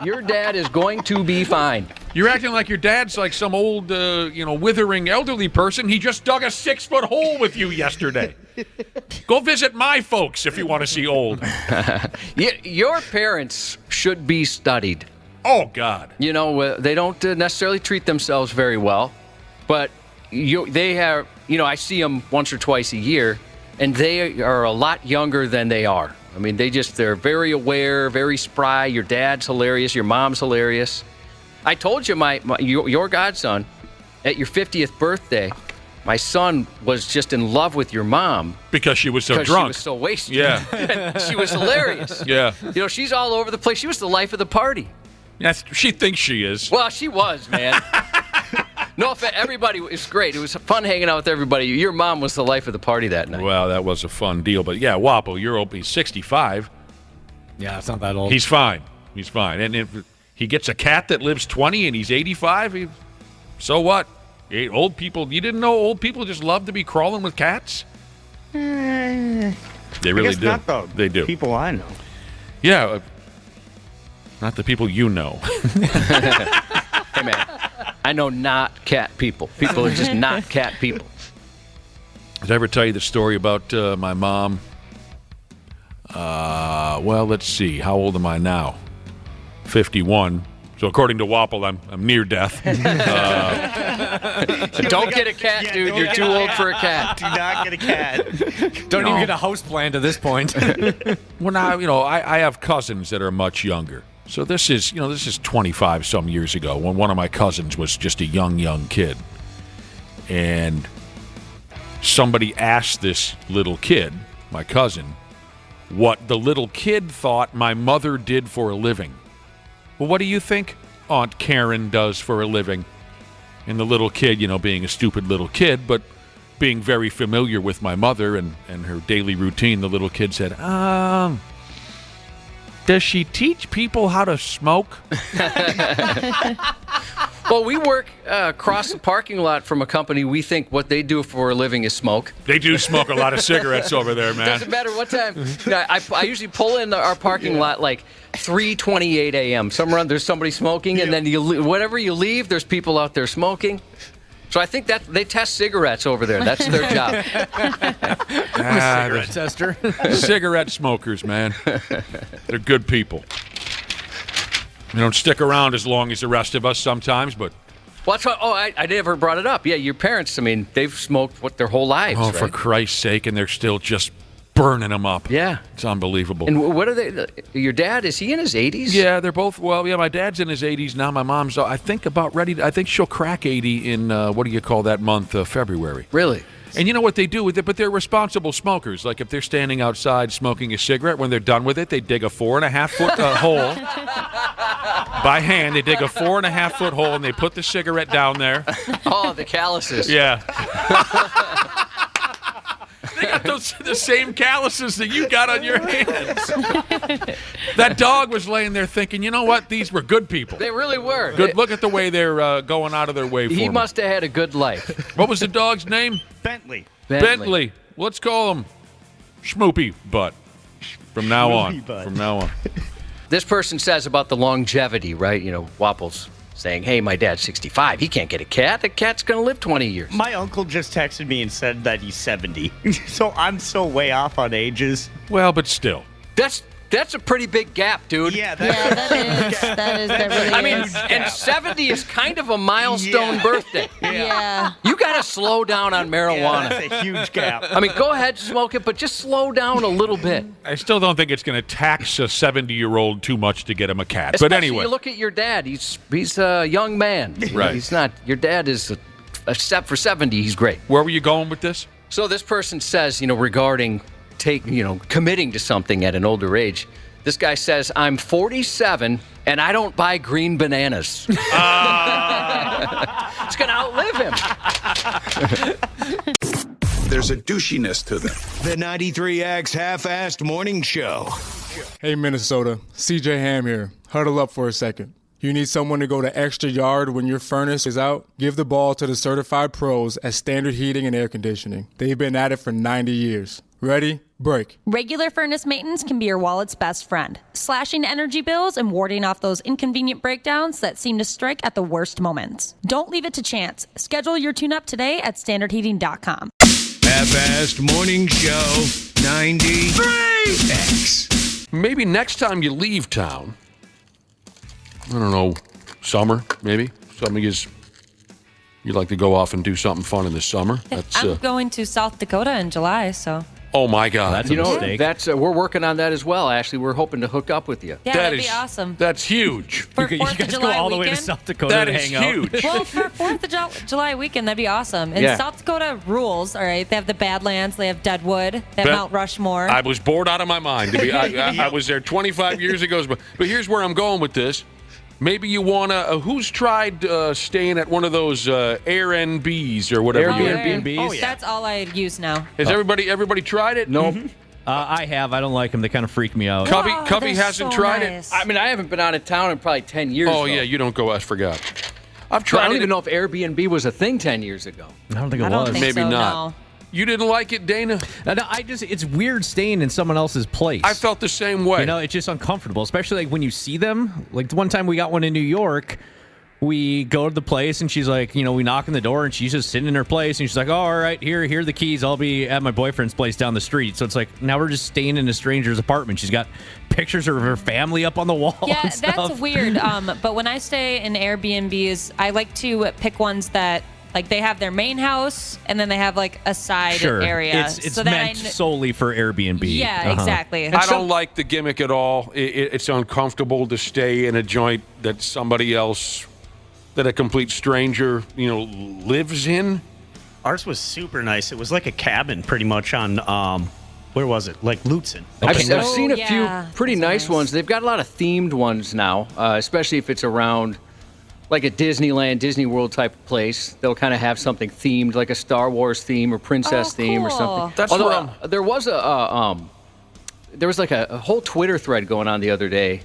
Your dad is going to be fine. You're acting like your dad's like some old, withering elderly person. He just dug a 6-foot hole with you yesterday. Go visit my folks if you want to see old. Your parents should be studied. Oh, God. They don't necessarily treat themselves very well, but they have, I see them once or twice a year. And they are a lot younger than they are. They're very aware, very spry. Your dad's hilarious. Your mom's hilarious. I told you, your godson, at your 50th birthday, my son was just in love with your mom. Because she was so drunk. She was so wasted. Yeah. She was hilarious. Yeah. She's all over the place. She was the life of the party. Yes, she thinks she is. Well, she was, man. No offense, everybody was great. It was fun hanging out with everybody. Your mom was the life of the party that night. Well, that was a fun deal. But yeah, Wapple, he's 65. Yeah, it's not that old. He's fine. And if he gets a cat that lives 20 and he's 85, so what? Old people, you didn't know old people just love to be crawling with cats? They really do. They do. People I know. Yeah. Not the people you know. Hey, man. I know not cat people. People are just not cat people. Did I ever tell you the story about my mom? Well, let's see. How old am I now? 51. So according to Wapple, I'm near death. Don't get a cat, dude. You're too old for a cat. Do not get a cat. Don't even get a house plant at this point. Well, now, I have cousins that are much younger. So this is 25 some years ago when one of my cousins was just a young kid. And somebody asked this little kid, my cousin, what the little kid thought my mother did for a living. Well, what do you think Aunt Karen does for a living? And the little kid, being a stupid little kid, but being very familiar with my mother and her daily routine, the little kid said, does she teach people how to smoke? Well, we work across the parking lot from a company. We think what they do for a living is smoke. They do smoke a lot of cigarettes over there, man. Doesn't matter what time. I usually pull in our parking lot like 3:28 a.m. Somewhere there's somebody smoking, and then whatever you leave, there's people out there smoking. So I think that they test cigarettes over there. That's their job. Cigarette tester. Cigarette smokers, man. They're good people. They don't stick around as long as the rest of us sometimes, but... Well, that's why, I never brought it up. Yeah, your parents, they've smoked their whole lives, Oh, right? for Christ's sake, and they're still just burning them up. Yeah. It's unbelievable. And what are they... Your dad, is he in his 80s? Yeah, they're both... Well, yeah, my dad's in his 80s now. My mom's, I think, about ready... I think she'll crack 80 in, what do you call that month, February. Really? And you know what they do with it? But they're responsible smokers. Like if they're standing outside smoking a cigarette, when they're done with it, they dig a 4.5-foot hole by hand. They dig a 4.5-foot hole and they put the cigarette down there. Oh, the calluses. Yeah. They got the same calluses that you got on your hands. That dog was laying there thinking, you know what? These were good people. They really were. Good. Look at the way they're going out of their way for He me. must have had a good life. What was the dog's name? Bentley. Bentley. Let's call him Schmoopy Butt from now on. From now on. This person says about the longevity, right? Wapples saying, hey, my dad's 65. He can't get a cat. The cat's going to live 20 years. My uncle just texted me and said that he's 70. So I'm so way off on ages. Well, but still. That's a pretty big gap, dude. Yeah, That really is. And 70 is kind of a milestone birthday. Yeah. You got to slow down on marijuana. That's a huge gap. Go ahead, smoke it, but just slow down a little bit. I still don't think it's going to tax a 70-year-old too much to get him a cat. Especially but anyway. You look at your dad. He's a young man. Right. He's not. Your dad is, except for 70, he's great. Where were you going with this? So this person says, regarding committing to something at an older age. This guy says, I'm 47 and I don't buy green bananas. It's going to outlive him. There's a douchiness to them. The 93X Half-Assed Morning Show. Hey, Minnesota. CJ Ham here. Huddle up for a second. You need someone to go the extra yard when your furnace is out? Give the ball to the certified pros at Standard Heating and Air Conditioning. They've been at it for 90 years. Ready? Break. Regular furnace maintenance can be your wallet's best friend, slashing energy bills and warding off those inconvenient breakdowns that seem to strike at the worst moments. Don't leave it to chance. Schedule your tune-up today at standardheating.com. Half-Assed Morning Show 93X. Maybe next time you leave town, I don't know, summer, maybe? Something is, you'd like to go off and do something fun in the summer? I'm going to South Dakota in July, so. Oh, my God. That's a mistake. We're working on that as well, Ashley. We're hoping to hook up with you. Yeah, that'd be awesome. That's huge. For You 4th of guys go July all the way to weekend? South Dakota That to is hang out. huge. Well, for 4th of July weekend, that'd be awesome. And Yeah. South Dakota rules, all right? They have the Badlands, they have Deadwood, they have Mount Rushmore. I was bored out of my mind. I was there 25 years ago. But here's where I'm going with this. Maybe you want to, who's tried staying at one of those Airbnbs or whatever? Airbnbs? Oh, yeah. That's all I use now. Has everybody tried it? Nope. I have. I don't like them. They kind of freak me out. Cubby they're hasn't so tried nice. I haven't been out of town in probably 10 years. it. Oh, though. yeah, you don't go. I forgot. I've I tried don't it. even know if Airbnb was a thing 10 years ago. I don't think it I don't was. think Maybe so, not. no. You didn't like it, Dana? No, it's weird staying in someone else's place. I felt the same way. It's just uncomfortable, especially like when you see them. Like the one time we got one in New York, we go to the place and she's like, we knock on the door and she's just sitting in her place and she's like, oh, all right, here are the keys. I'll be at my boyfriend's place down the street. So it's like now we're just staying in a stranger's apartment. She's got pictures of her family up on the wall. Yeah, and stuff. that's weird. But when I stay in Airbnbs, I like to pick ones that Like they have their main house, and then they have like a side area. It's so that meant solely for Airbnb. Yeah, exactly. I don't like the gimmick at all. It's uncomfortable to stay in a joint that somebody else, that a complete stranger, lives in. Ours was super nice. It was like a cabin pretty much on, where was it? Like Lutzen. I've seen a yeah. few pretty nice ones. They've got a lot of themed ones now, especially if it's around like a Disneyland, Disney World type of place. They'll kind of have something themed, like a Star Wars theme or princess theme or something. That's Although there was like a whole Twitter thread going on the other day,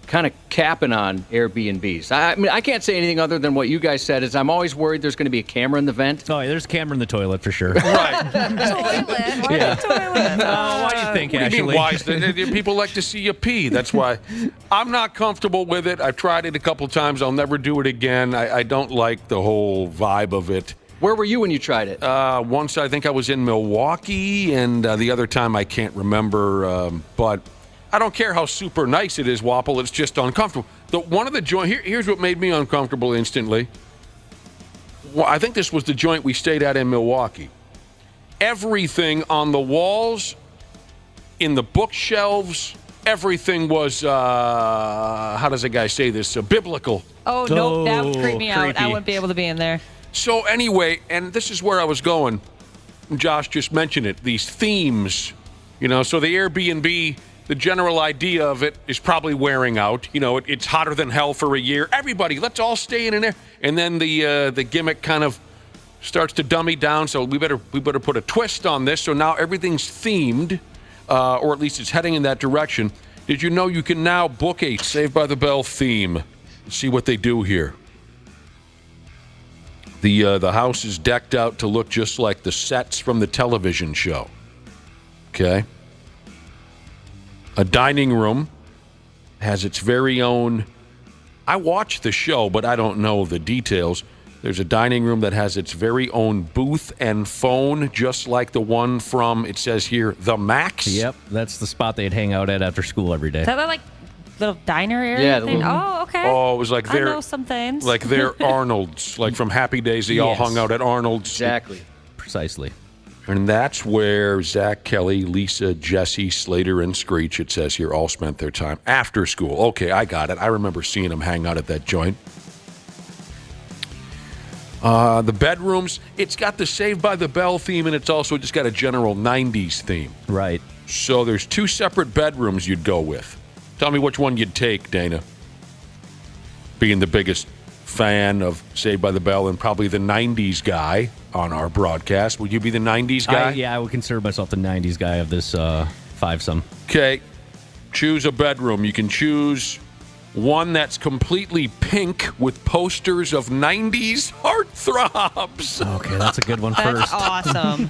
kind of capping on Airbnbs. I mean, I can't say anything other than what you guys said. Is I'm always worried there's going to be a camera in the vent. Oh, yeah, there's a camera in the toilet for sure. Right. Why do you think, What do you Ashley? mean, why? People like to see you pee. That's why. I'm not comfortable with it. I've tried it a couple times. I'll never do it again. I don't like the whole vibe of it. Where were you when you tried it? Once I think I was in Milwaukee, and the other time I can't remember. But I don't care how super nice it is, Wapple. It's just uncomfortable. One of the joint. Here's what made me uncomfortable instantly. Well, I think this was the joint we stayed at in Milwaukee. Everything on the walls, in the bookshelves, everything was, how does a guy say this, biblical. Oh, nope, that would creep me out. creepy. I wouldn't be able to be in there. So anyway, and this is where I was going. Josh just mentioned it, these themes. So the Airbnb, the general idea of it is probably wearing out. It's hotter than hell for a year. Everybody, let's all stay in there. And then the gimmick kind of starts to dummy down. So we better put a twist on this. So now everything's themed, or at least it's heading in that direction. Did you know you can now book a Saved by the Bell theme? Let's see what they do here. The house is decked out to look just like the sets from the television show. Okay. A dining room has its very own. I watched the show, but I don't know the details. There's a dining room that has its very own booth and phone, just like the one from, it says here, the Max. Yep, that's the spot they'd hang out at after school every day. Is that like little diner area thing? Oh, okay. Oh, it was like I know some things. Like their Arnold's, like from Happy Days. They all hung out at Arnold's. Exactly. Precisely. And that's where Zach, Kelly, Lisa, Jesse, Slater, and Screech, it says here, all spent their time after school. Okay, I got it. I remember seeing them hang out at that joint. The bedrooms, it's got the Saved by the Bell theme, and it's also just got a general 90s theme. Right. So there's two separate bedrooms you'd go with. Tell me which one you'd take, Dana. Being the biggest fan of Saved by the Bell and probably the 90s guy on our broadcast. Would you be the 90s guy? I would consider myself the 90s guy of this fivesome. Okay. Choose a bedroom. You can choose one that's completely pink with posters of 90s heartthrobs. Okay, that's a good one That's first. awesome.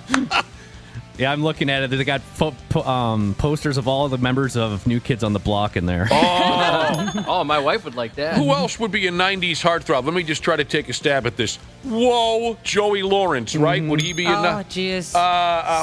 Yeah, I'm looking at it. They got posters of all the members of New Kids on the Block in there. Oh, my wife would like that. Who else would be a 90s heartthrob? Let me just try to take a stab at this. Whoa, Joey Lawrence, right? Would he be a... Oh, jeez.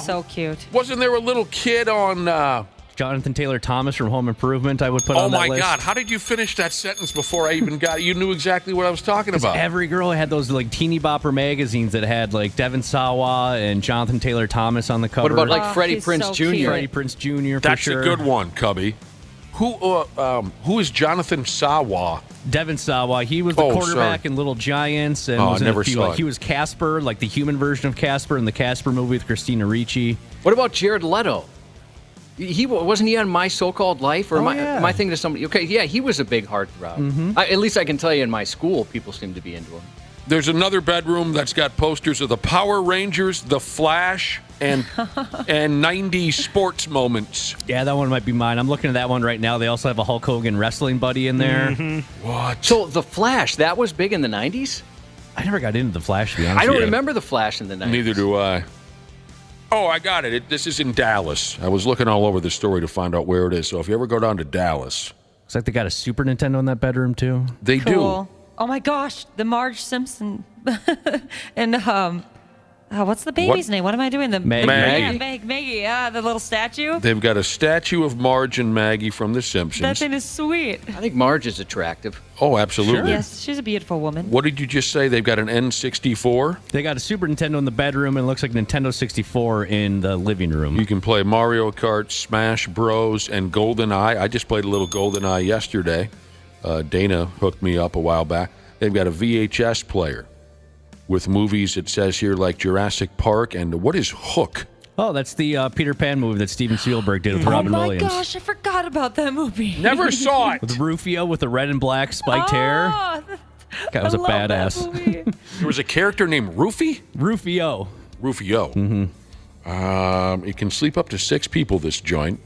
So cute. Wasn't there a little kid on... Jonathan Taylor Thomas from Home Improvement, I would put on that list. Oh, my God. How did you finish that sentence before I even got it? You knew exactly what I was talking about. Every girl had those like teeny bopper magazines that had like Devin Sawa and Jonathan Taylor Thomas on the cover. What about like Freddie Prinze so Jr.? cute. Freddie Prinze Jr. for That's sure. a good one, Cubby. Who is Jonathan Sawa? Devin Sawa. He was the quarterback in Little Giants, and was in never a few, saw like, it. he was Casper, like the human version of Casper in the Casper movie with Christina Ricci. What about Jared Leto? Wasn't he on My So-Called Life? Or am I thinking of somebody? Okay, yeah, he was a big heartthrob. Mm-hmm. At least I can tell you in my school, people seem to be into him. There's another bedroom that's got posters of the Power Rangers, the Flash, and 90s sports moments. Yeah, that one might be mine. I'm looking at that one right now. They also have a Hulk Hogan wrestling buddy in there. Mm-hmm. What? So the Flash, that was big in the 90s? I never got into the Flash, to be honest. I don't with you. remember the Flash in the 90s. Neither do I. Oh, I got it. This is in Dallas. I was looking all over the story to find out where it is. So if you ever go down to Dallas. Looks like they got a Super Nintendo in that bedroom, too. They Cool. Oh, my gosh. The Marge Simpson and What's the baby's name? What am I doing? Maggie. Yeah, Maggie. The little statue. They've got a statue of Marge and Maggie from The Simpsons. That thing is sweet. I think Marge is attractive. Oh, absolutely. Yes, she's a beautiful woman. What did you just say? They've got an N64? They got a Super Nintendo in the bedroom, and it looks like Nintendo 64 in the living room. You can play Mario Kart, Smash Bros, and GoldenEye. I just played a little GoldenEye yesterday. Dana hooked me up a while back. They've got a VHS player with movies, it says here, like Jurassic Park. And what is Hook? Oh, that's the Peter Pan movie that Steven Spielberg did with Robin Williams. Oh my gosh, I forgot about that movie. Never saw it. With Rufio with the red and black spiked hair. Guy was a badass. There was a character named Rufio? Rufio. Mm-hmm. It can sleep up to 6 people, this joint.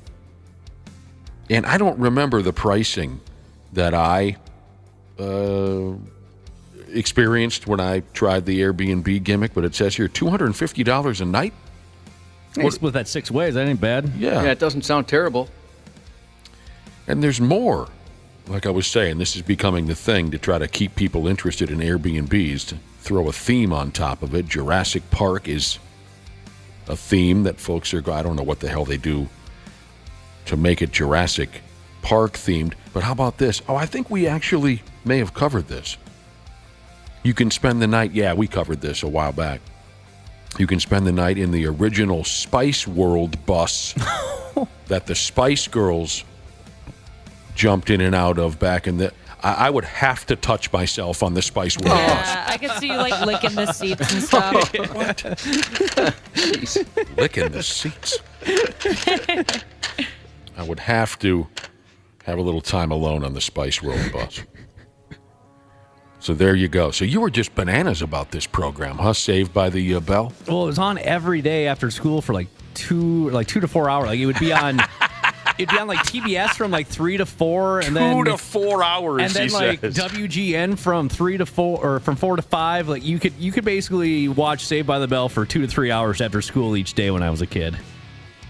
And I don't remember the pricing that I experienced when I tried the Airbnb gimmick, but it says here $250 a night. Hey, split that 6 ways. That ain't bad. Yeah, it doesn't sound terrible. And there's more. Like I was saying, this is becoming the thing to try to keep people interested in Airbnbs, to throw a theme on top of it. Jurassic Park is a theme that folks are, I don't know what the hell they do to make it Jurassic Park themed. But how about this? Oh, I think we actually may have covered this. You can spend the night, yeah, we covered this a while back. You can spend the night in the original Spice World bus that the Spice Girls jumped in and out of back in the... I would have to touch myself on the Spice World bus. I could see you like licking the seats and stuff. What? Jeez. Licking the seats. I would have to have a little time alone on the Spice World bus. So there you go. So you were just bananas about this program, huh? Saved by the Bell? Well, it was on every day after school for like 2 to 4 hours. Like it would be on it'd be on like TBS from like 3 to 4 and then 2 to 4 hours. And then like says. WGN from 3 to 4 or from 4 to 5. Like you could basically watch Saved by the Bell for 2 to 3 hours after school each day when I was a kid.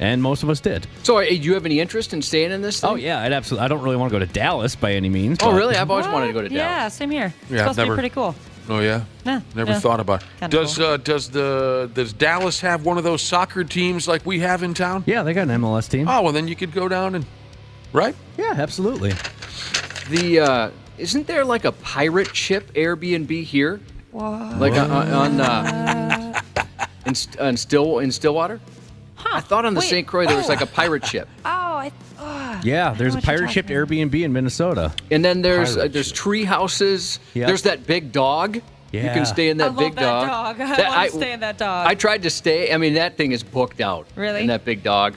And most of us did. So, do you have any interest in staying in this thing? Oh, yeah. I don't really want to go to Dallas by any means. Oh, really? I've always wanted to go to Dallas. Yeah, same here. It's Yeah, supposed to be pretty cool. Oh, yeah? Never thought about it. Does Dallas have one of those soccer teams like we have in town? Yeah, they got an MLS team. Oh, well, then you could go down and... Right? Yeah, absolutely. Isn't there like a pirate ship Airbnb here? What? Like in Stillwater? Huh. I thought on the St. Croix there was like a pirate ship. Yeah, there's a pirate ship Airbnb in Minnesota. And then there's tree houses. Yep. There's that big dog. Yeah. You can stay in that big dog. I want to stay in that dog. I tried to stay. I mean, that thing is booked out. Really? In that big dog.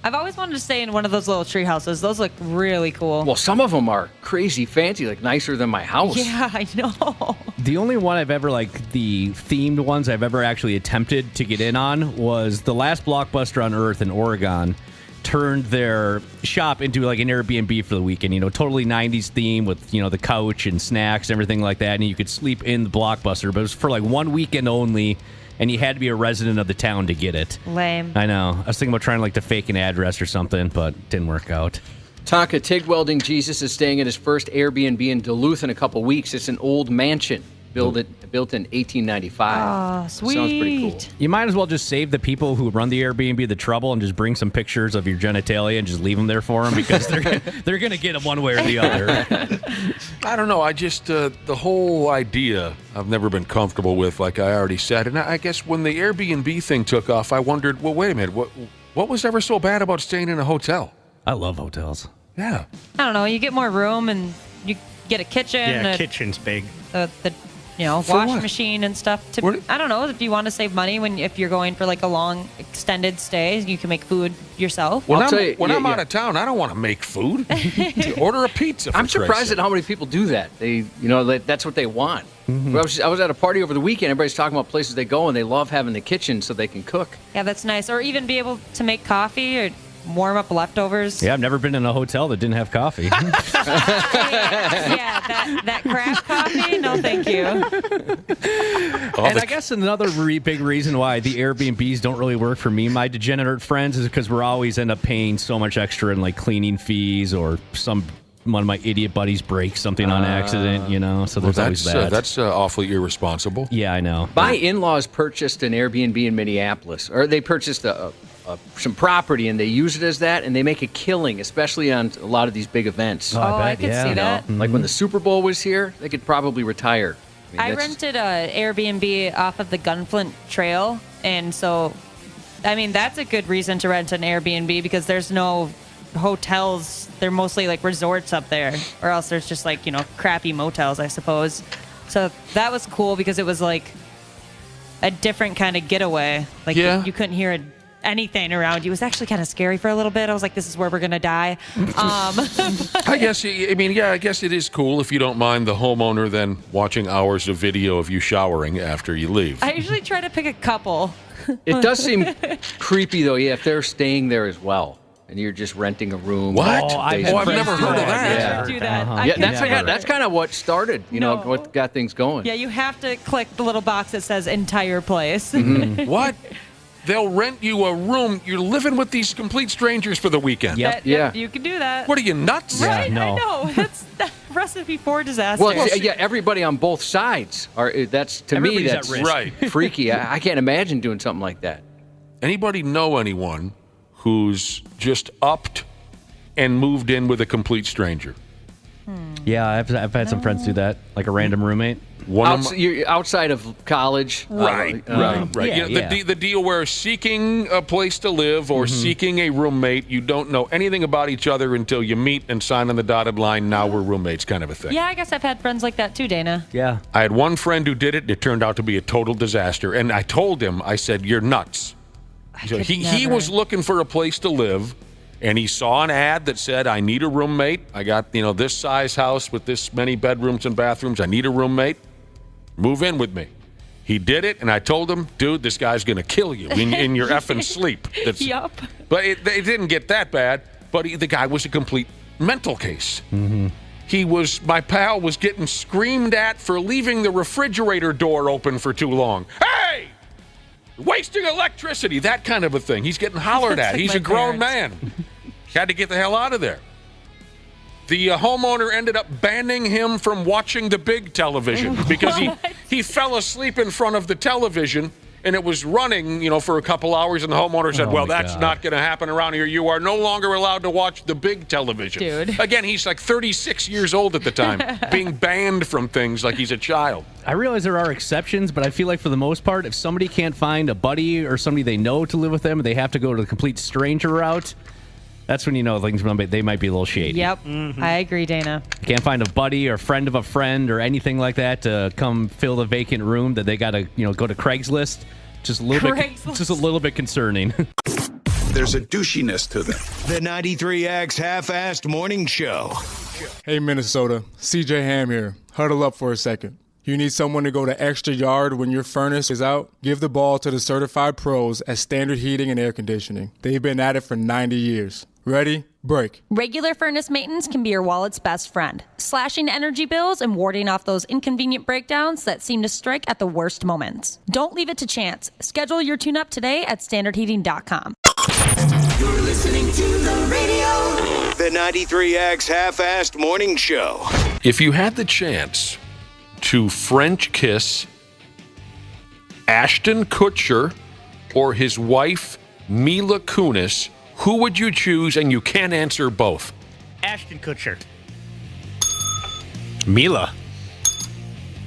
I've always wanted to stay in one of those little tree houses. Those look really cool. Well, some of them are crazy fancy, like nicer than my house. Yeah, I know. The only one I've ever, like, the themed ones I've ever actually attempted to get in on was the last Blockbuster on Earth in Oregon turned their shop into, like, an Airbnb for the weekend. You know, totally 90s theme with, you know, the couch and snacks and everything like that. And you could sleep in the Blockbuster, but it was for, like, one weekend only. And you had to be a resident of the town to get it. Lame. I know. I was thinking about trying to fake an address or something, but it didn't work out. Tonka TIG Welding Jesus is staying at his first Airbnb in Duluth in a couple weeks. It's an old mansion built in 1895. Oh, sweet. Sounds pretty cool. You might as well just save the people who run the Airbnb the trouble and just bring some pictures of your genitalia and just leave them there for them because they're going to get them one way or the other. I don't know. I just, the whole idea I've never been comfortable with, like I already said. And I guess when the Airbnb thing took off, I wondered, well, wait a minute, what was ever so bad about staying in a hotel? I love hotels. Yeah. I don't know. You get more room and you get a kitchen. Yeah, kitchen's big. The wash machine and stuff. I don't know, if you want to save money if you're going for like a long extended stay, you can make food yourself. When I'm out of town, I don't want to make food. Order a pizza. I'm surprised at how many people do that. That's what they want. Mm-hmm. I was at a party over the weekend. Everybody's talking about places they go and they love having the kitchen so they can cook. Yeah, that's nice. Or even be able to make coffee or warm up leftovers. Yeah, I've never been in a hotel that didn't have coffee. that craft coffee? No, thank you. And I guess another big reason why the Airbnbs don't really work for me, my degenerate friends, is because we're always end up paying so much extra in like cleaning fees or some one of my idiot buddies breaks something on accident, so there's always that. That's awfully irresponsible. Yeah, I know. My in-laws purchased an Airbnb in Minneapolis, or they purchased some property and they use it as that, and they make a killing, especially on a lot of these big events. I could see that. Like when the Super Bowl was here, they could probably retire. I rented an Airbnb off of the Gunflint Trail, and so, that's a good reason to rent an Airbnb because there's no hotels. They're mostly like resorts up there, or else there's just like, crappy motels, I suppose. So that was cool because it was like a different kind of getaway. Like you couldn't hear anything around you. It was actually kind of scary for a little bit. I was like, this is where we're going to die. I guess it is cool if you don't mind the homeowner then watching hours of video of you showering after you leave. I usually try to pick a couple. It does seem creepy, though, if they're staying there as well. And you're just renting a room. What? I've never heard of that. Do that. That's kind of what started, what got things going. Yeah, you have to click the little box that says entire place. What? They'll rent you a room. You're living with these complete strangers for the weekend. Yep, you can do that. What are you, nuts? Right, Yeah, no. I know. That's the recipe for disaster. Well, everybody on both sides that's Everybody's at risk. freaky. I can't imagine doing something like that. Anybody know anyone who's just upped and moved in with a complete stranger? Yeah, I've had some friends do that, like a random roommate. You're outside of college. Right. The deal where seeking a place to live or seeking a roommate, you don't know anything about each other until you meet and sign on the dotted line, now we're roommates kind of a thing. Yeah, I guess I've had friends like that too, Dana. Yeah. I had one friend who did it, and it turned out to be a total disaster. And I told him, I said, you're nuts. So he was looking for a place to live, and he saw an ad that said, I need a roommate. I got, this size house with this many bedrooms and bathrooms. I need a roommate. Move in with me. He did it, and I told him, dude, this guy's going to kill you in your effing sleep. Yup. But it didn't get that bad, but the guy was a complete mental case. My pal was getting screamed at for leaving the refrigerator door open for too long. Hey! Wasting electricity, that kind of a thing. He's getting hollered at. He's a grown man. Had to get the hell out of there. The homeowner ended up banning him from watching the big television because he fell asleep in front of the television, and it was running, for a couple hours, and the homeowner said, well, that's not going to happen around here. You are no longer allowed to watch the big television. Dude. Again, he's like 36 years old at the time, being banned from things like he's a child. I realize there are exceptions, but I feel like for the most part, if somebody can't find a buddy or somebody they know to live with them, they have to go to the complete stranger route. That's when they might be a little shady. Yep, I agree, Dana. Can't find a buddy or friend of a friend or anything like that to come fill the vacant room that they got to, go to Craigslist. Just a little bit concerning. There's a douchiness to them. The 93X Half-Assed Morning Show. Hey, Minnesota. CJ Ham here. Huddle up for a second. You need someone to go the extra yard when your furnace is out? Give the ball to the certified pros at Standard Heating and Air Conditioning. They've been at it for 90 years. Ready? Break. Regular furnace maintenance can be your wallet's best friend, slashing energy bills and warding off those inconvenient breakdowns that seem to strike at the worst moments. Don't leave it to chance. Schedule your tune-up today at standardheating.com. You're listening to the radio. The 93X Half-Assed Morning Show. If you had the chance to French kiss Ashton Kutcher or his wife Mila Kunis, who would you choose? And you can't answer both. Ashton Kutcher. Mila.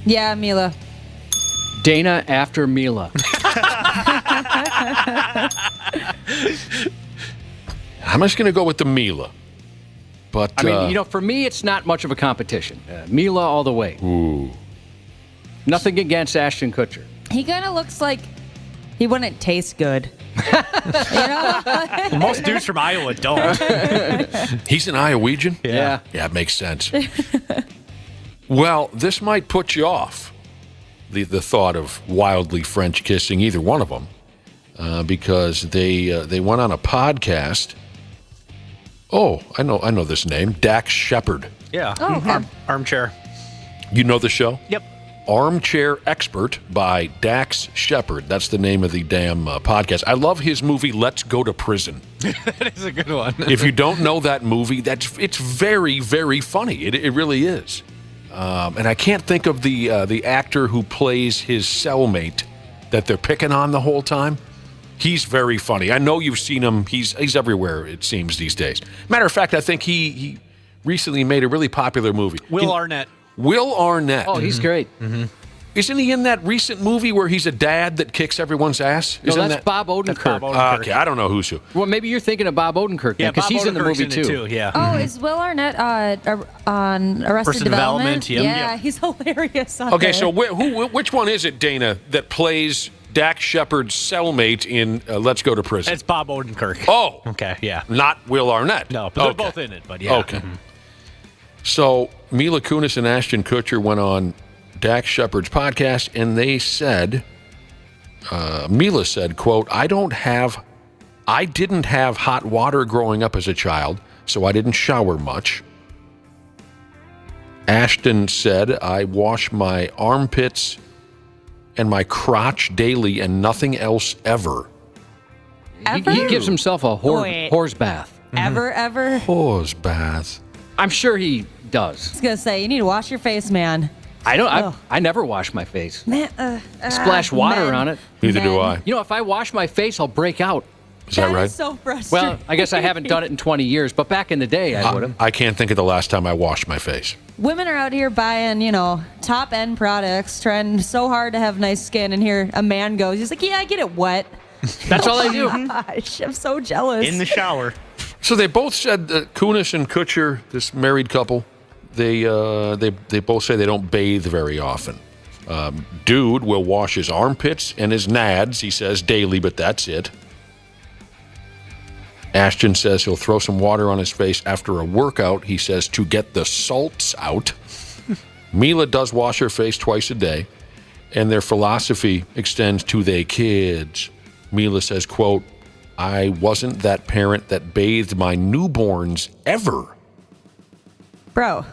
Yeah, Mila. Dana after Mila. I'm just going to go with the Mila. But I mean, for me, it's not much of a competition. Mila all the way. Ooh. Nothing against Ashton Kutcher. He kind of looks like he wouldn't taste good. Most dudes from Iowa don't. He's an Iowegian? Yeah. Yeah, it makes sense. Well, this might put you off, the thought of wildly French kissing either one of them, because they went on a podcast. Oh, I know this name, Dax Shepard. Yeah. Oh, okay. Armchair. You know the show? Yep. Armchair Expert by Dax Shepard. That's the name of the damn podcast. I love his movie, Let's Go to Prison. That is a good one. If you don't know that movie, it's very, very funny. It really is. And I can't think of the actor who plays his cellmate that they're picking on the whole time. He's very funny. I know you've seen him. He's everywhere, it seems, these days. Matter of fact, I think he recently made a really popular movie. Will Arnett. Will Arnett. Oh, he's great. Mm-hmm. Isn't he in that recent movie where he's a dad that kicks everyone's ass? No, that's Bob Odenkirk. Okay, I don't know who's who. Well, maybe you're thinking of Bob Odenkirk because he's in the movie too. Yeah. Oh, is Will Arnett on Arrested Development? Yeah, he's hilarious on Okay, there. so which one is it, Dana, that plays Dax Shepard's cellmate in Let's Go to Prison? It's Bob Odenkirk. Oh. Okay, yeah. Not Will Arnett. No, but they're both in it, but yeah. Okay. So Mila Kunis and Ashton Kutcher went on Dax Shepard's podcast, and they said, Mila said, quote, I didn't have hot water growing up as a child, so I didn't shower much. Ashton said, I wash my armpits and my crotch daily and nothing else ever. He gives himself a horse bath. Ever? Horse bath. I'm sure he does. I was going to say, you need to wash your face, man. I never wash my face. Man, Splash water men. on it. Neither do I. You know, if I wash my face, I'll break out. Is that right? Is so frustrating. Well, I guess I haven't done it in 20 years, but back in the day, I would have. I can't think of the last time I washed my face. Women are out here buying, top-end products, trying so hard to have nice skin, and here a man goes, he's like, yeah, I get it wet. That's all I do. Gosh, I'm so jealous. In the shower. So they both said that Kunis and Kutcher, this married couple, they both say they don't bathe very often. Dude will wash his armpits and his nads, he says, daily, but that's it. Ashton says he'll throw some water on his face after a workout, he says, to get the salts out. Mila does wash her face twice a day, and their philosophy extends to their kids. Mila says, quote, I wasn't that parent that bathed my newborns ever. Bro.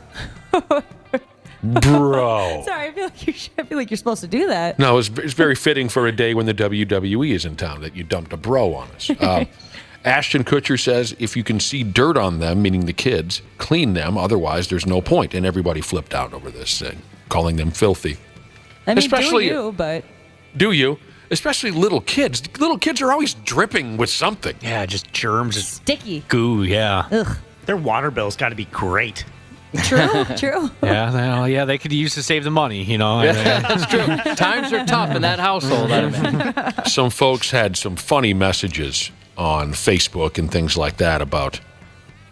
Bro. Sorry, I feel like you're supposed to do that. No, it's very fitting for a day when the WWE is in town that you dumped a bro on us. Ashton Kutcher says if you can see dirt on them, meaning the kids, clean them. Otherwise, there's no point. And everybody flipped out over this thing, calling them filthy. I mean, Especially, do you, but... Do you? Especially little kids. Little kids are always dripping with something. Yeah, just germs. Sticky. Goo, yeah. Ugh. Their water bill's got to be great. True. Yeah, they could use to save the money, That's true. Times are tough in that household, I imagine. Some folks had some funny messages on Facebook and things like that about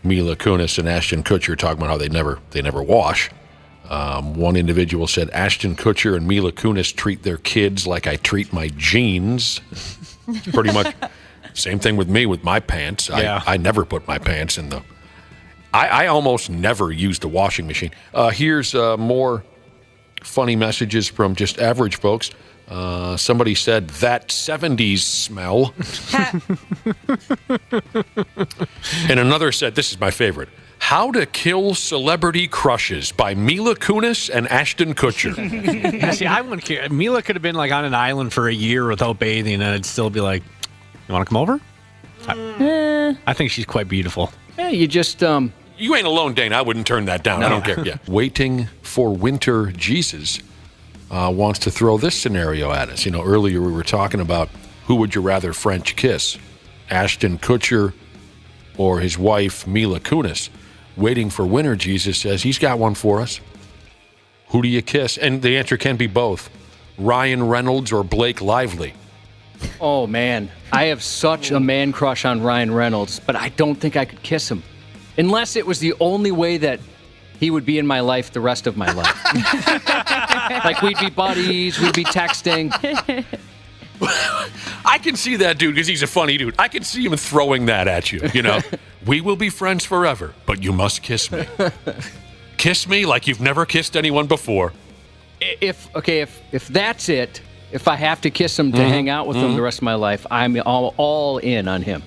Mila Kunis and Ashton Kutcher talking about how they never wash. One individual said, Ashton Kutcher and Mila Kunis treat their kids like I treat my jeans. Pretty much same thing with me with my pants. Yeah. I never put my pants in the... I almost never use the washing machine. Here's more funny messages from just average folks. Somebody said, that 70s smell. And another said, this is my favorite, How to Kill Celebrity Crushes by Mila Kunis and Ashton Kutcher. Yeah, see, I wouldn't care. Mila could have been like on an island for a year without bathing, and I'd still be like, you want to come over? I think she's quite beautiful. Yeah, you just... You ain't alone, Dane. I wouldn't turn that down. No. I don't care. Yeah. Waiting for Winter Jesus wants to throw this scenario at us. Earlier we were talking about who would you rather French kiss, Ashton Kutcher or his wife Mila Kunis. Waiting for Winter Jesus says he's got one for us. Who do you kiss? And the answer can be both. Ryan Reynolds or Blake Lively. Oh, man. I have such a man crush on Ryan Reynolds, but I don't think I could kiss him. Unless it was the only way that he would be in my life the rest of my life. Like, we'd be buddies, we'd be texting. I can see that dude because he's a funny dude. I can see him throwing that at you, We will be friends forever, but you must kiss me. Kiss me like you've never kissed anyone before. If that's it, if I have to kiss him to hang out with him the rest of my life, I'm all in on him.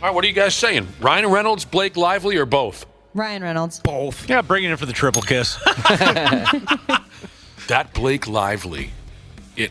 All right, what are you guys saying? Ryan Reynolds, Blake Lively, or both? Ryan Reynolds. Both. Yeah, bring it in for the triple kiss. That Blake Lively.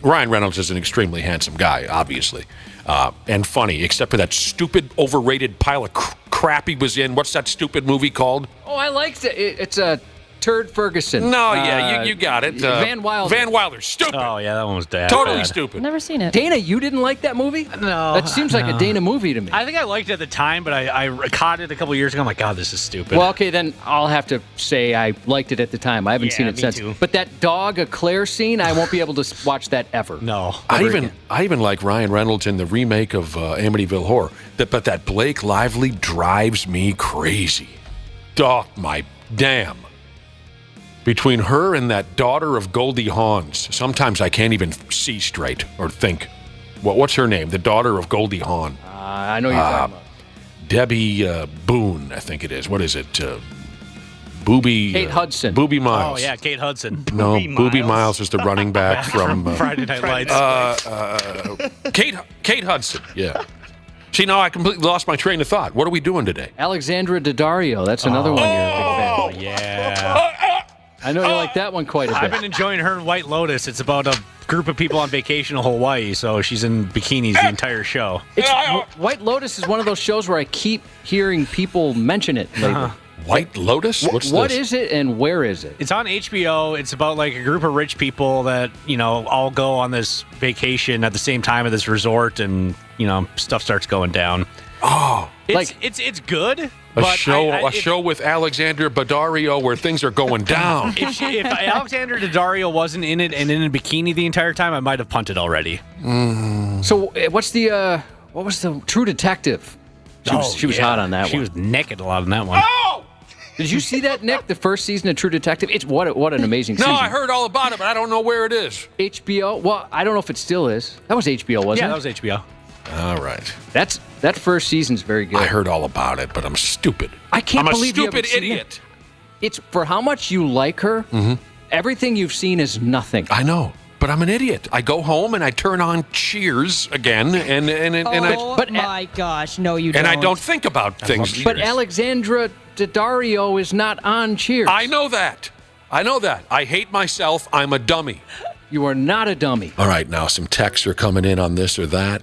Ryan Reynolds is an extremely handsome guy, obviously, and funny, except for that stupid, overrated pile of crap he was in. What's that stupid movie called? Oh, I liked it. It's a Turd Ferguson. No, you got it. Van Wilder. Van Wilder. Stupid. Oh, yeah, that one was totally bad. stupid. Never seen it. Dana, you didn't like that movie? No. That seems like a Dana movie to me. I think I liked it at the time, but I caught it a couple years ago. I'm like, God, this is stupid. Well, okay, then I'll have to say I liked it at the time. I haven't seen it since. Too. But that dog, a Claire scene, I won't be able to watch that ever. No. I even like Ryan Reynolds in the remake of Amityville Horror. But that Blake Lively drives me crazy. Oh, my damn. Between her and that daughter of Goldie Hawn's, sometimes I can't even see straight or think. What's her name? The daughter of Goldie Hawn. I know you're talking about. Debbie Boone, I think it is. What is it? Booby. Kate Hudson. Booby Miles. Oh, yeah, Kate Hudson. No, Booby Miles is the running back from Friday Night Lights. Kate Hudson. Yeah. See, now I completely lost my train of thought. What are we doing today? Alexandra Daddario. That's another one you're a big fan of. Yeah. I know you like that one quite a bit. I've been enjoying her in White Lotus. It's about a group of people on vacation in Hawaii, so she's in bikinis the entire show. White Lotus is one of those shows where I keep hearing people mention it lately. White Lotus? What is it and where is it? It's on HBO. It's about like a group of rich people that, all go on this vacation at the same time at this resort, and, stuff starts going down. Oh. It's good. A show with Alexandra Daddario where things are going down. If Alexandra Daddario wasn't in it and in a bikini the entire time, I might have punted already. So what was the True Detective? She was hot on that one. She was naked a lot on that one. Oh! Did you see that, Nick? The first season of True Detective? It's what an amazing season. No, I heard all about it, but I don't know where it is. HBO? Well, I don't know if it still is. That was HBO, wasn't it? Yeah, that was HBO. All right. That first season's very good. I heard all about it, but I'm stupid. I can't believe I'm a stupid idiot. It's for how much you like her. Mm-hmm. Everything you've seen is nothing. I know, but I'm an idiot. I go home and I turn on Cheers again, and my gosh, no, you don't. And I don't think about things. But Alexandra Daddario is not on Cheers. I know that. I hate myself. I'm a dummy. You are not a dummy. All right, now some texts are coming in on this or that.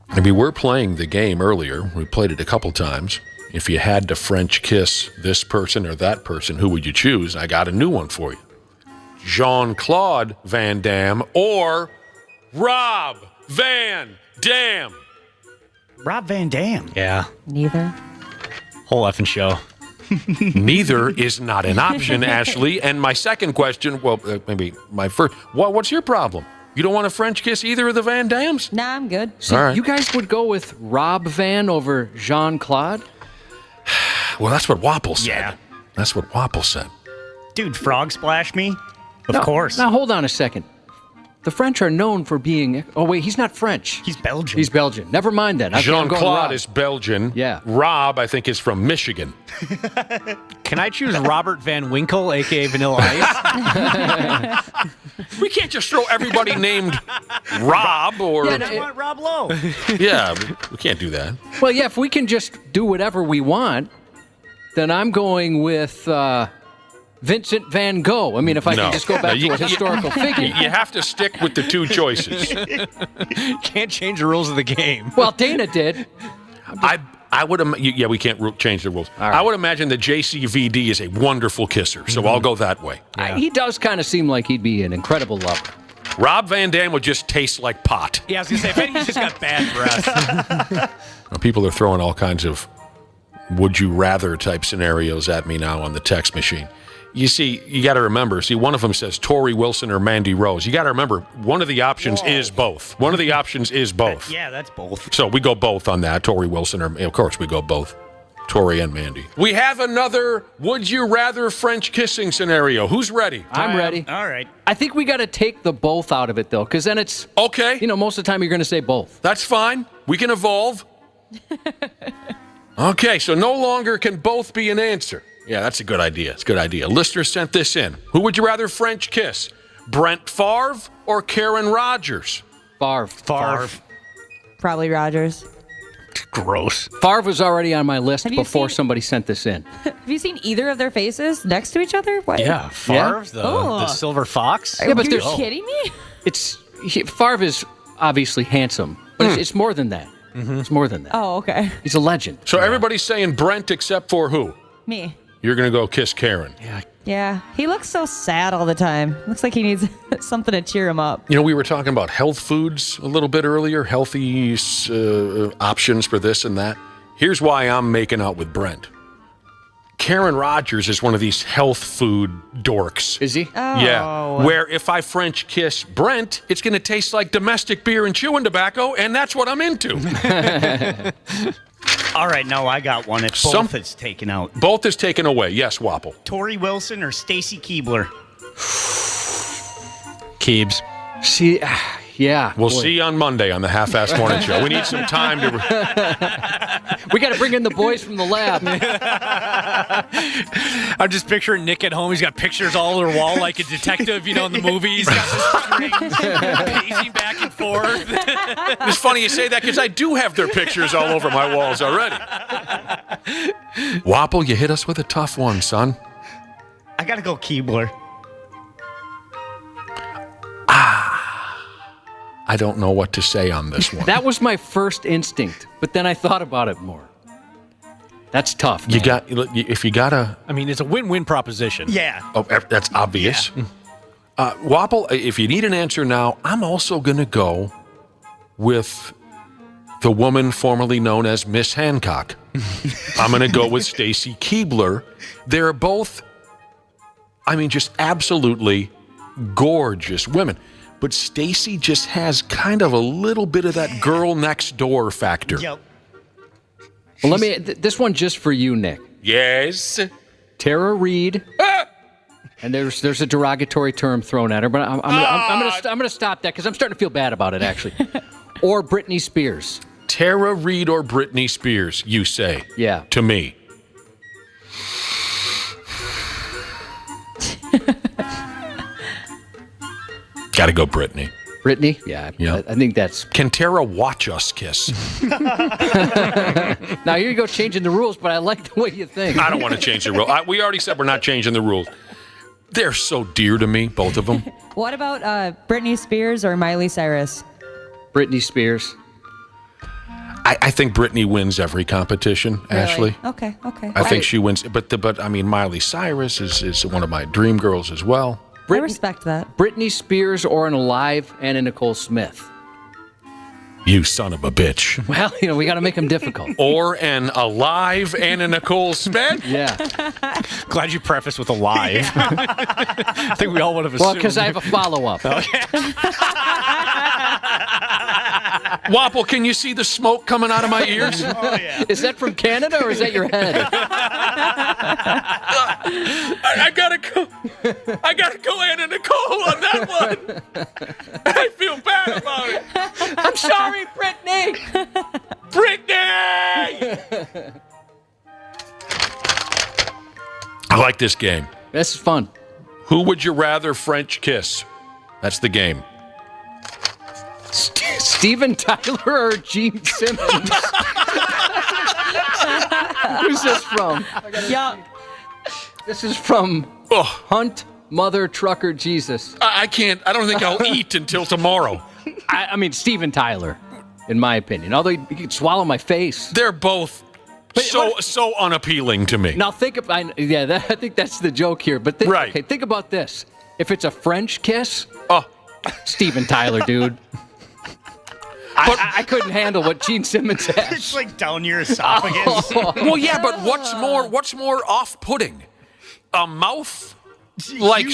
I mean, we're playing the game earlier. We played it a couple times. If you had to French kiss this person or that person, who would you choose? I got a new one for you. Jean-Claude Van Damme or Rob Van Dam? Rob Van Dam. Yeah. Neither. Whole effing show. Neither is not an option, Ashley. And my second question, maybe my first, what's your problem? You don't want a French kiss either of the Van Dams? Nah, I'm good. So you guys would go with Rob Van over Jean-Claude? Well, that's what Wapple said. Yeah. That's what Wapple said. Dude, frog splash me? Of course. Now, hold on a second. The French are known for being... Oh, wait, he's not French. He's Belgian. He's Belgian. Never mind that. Jean-Claude is Belgian. Yeah. Rob, I think, is from Michigan. Can I choose Robert Van Winkle, a.k.a. Vanilla Ice? We can't just throw everybody named Rob or... I want Rob Lowe. Yeah, we can't do that. Well, yeah, if we can just do whatever we want, then I'm going with Vincent Van Gogh. I mean, if I can just go back to a historical figure. You have to stick with the two choices. Can't change the rules of the game. Well, Dana did. I would we can't change the rules. Right. I would imagine that JCVD is a wonderful kisser, so I'll go that way. Yeah. He does kind of seem like he'd be an incredible lover. Rob Van Dam would just taste like pot. Yeah, I was going to say, I bet he's just got bad breath. People are throwing all kinds of would you rather type scenarios at me now on the text machine. You see, you got to remember, one of them says Tori Wilson or Mandy Rose. You got to remember, one of the options is both. One of the options is both. Yeah, that's both. So we go both on that, Tori Wilson, or of course we go both, Tori and Mandy. We have another would you rather French kissing scenario. Who's ready? I'm ready. All right. I think we got to take the both out of it, though, because then it's... Okay. Most of the time you're going to say both. That's fine. We can evolve. Okay, so no longer can both be an answer. Yeah, that's a good idea. It's a good idea. Listener sent this in. Who would you rather French kiss? Brent Favre or Karen Rodgers? Favre. Probably Rodgers. Gross. Favre was already on my list Have you before seen- somebody sent this in. Have you seen either of their faces next to each other? What? Yeah, Favre, the Oh. silver fox. Are Yeah, but you there's- kidding me? Favre is obviously handsome, but it's more than that. It's more than that. Oh, okay. He's a legend. So everybody's saying Brent except for who? Me. You're going to go kiss Karen. Yeah, he looks so sad all the time. Looks like he needs something to cheer him up. You know, we were talking about health foods a little bit earlier, healthy options for this and that. Here's why I'm making out with Brent. Karen Rogers is one of these health food dorks. Is he? Oh. Yeah. Where if I French kiss Brent, it's going to taste like domestic beer and chewing tobacco, and that's what I'm into. All right, now I got one. If both is taken out. Both is taken away. Yes, Wapple. Tori Wilson or Stacy Keebler? Keebs. See, yeah. We'll see you on Monday on the Half-Assed Morning Show. We need some time to... We got to bring in the boys from the lab. I'm just picturing Nick at home. He's got pictures all over the wall like a detective, in the movies. He's got the strings pacing back and forth. It's funny you say that because I do have their pictures all over my walls already. Wapple, you hit us with a tough one, son. I got to go Keebler. I don't know what to say on this one. That was my first instinct, but then I thought about it more. That's tough. Man. If you gotta... I mean, it's a win-win proposition. Yeah. Oh, that's obvious. Yeah. Wapple, if you need an answer now, I'm also going to go with the woman formerly known as Miss Hancock. I'm going to go with Stacy Keebler. They're both, just absolutely gorgeous women. But Stacy just has kind of a little bit of that girl next door factor. Yep. Well, this one just for you, Nick. Yes. Tara Reid. And there's a derogatory term thrown at her, but I'm gonna stop that because I'm starting to feel bad about it actually. Or Britney Spears. Tara Reid or Britney Spears, you say? Yeah. To me. Gotta go Britney. Britney? Yeah. I think that's... Can Tara watch us kiss? Now, here you go changing the rules, but I like the way you think. I don't want to change the rule. We already said we're not changing the rules. They're so dear to me, both of them. What about Britney Spears or Miley Cyrus? Britney Spears. I think Britney wins every competition, Really? Ashley. Okay. I think she wins. But Miley Cyrus is one of my dream girls as well. I respect that. Britney Spears or an alive Anna Nicole Smith? You son of a bitch. Well, we got to make them difficult. Or an alive Anna Nicole Smith? Yeah. Glad you prefaced with alive. I think we all would have assumed. Well, because I have a follow-up. Okay. Wapple, can you see the smoke coming out of my ears? Oh, yeah. Is that from Canada or is that your head? I gotta go Anna Nicole on that one. I feel bad about it. I'm sorry, Britney. Britney! I like this game. This is fun. Who would you rather French kiss? That's the game. Steven Tyler or Gene Simmons? Who's this from? Yeah. This is from Hunt, Mother, Trucker, Jesus. I can't. I don't think I'll eat until tomorrow. I mean, Steven Tyler, in my opinion. Although you could swallow my face. They're both so unappealing to me. Now think of, I think that's the joke here. But think about this. If it's a French kiss, Steven Tyler, dude. I couldn't handle what Gene Simmons has. It's like down your esophagus. Well, yeah, but what's more off-putting? A mouth like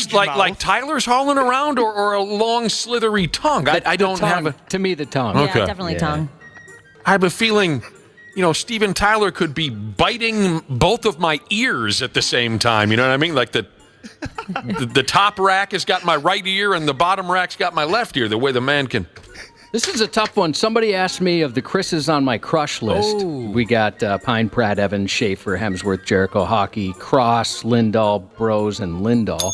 Tyler's hauling around, or a long slithery tongue? I don't have to me the tongue. Yeah, definitely tongue. I have a feeling, Steven Tyler could be biting both of my ears at the same time. You know what I mean? Like the top rack has got my right ear and the bottom rack's got my left ear. The way the man can. This is a tough one. Somebody asked me of the Chris's on my crush list. Oh. We got Pine, Pratt, Evans, Schaefer, Hemsworth, Jericho, Hockey, Cross, Lindahl, Bros, and Lindahl.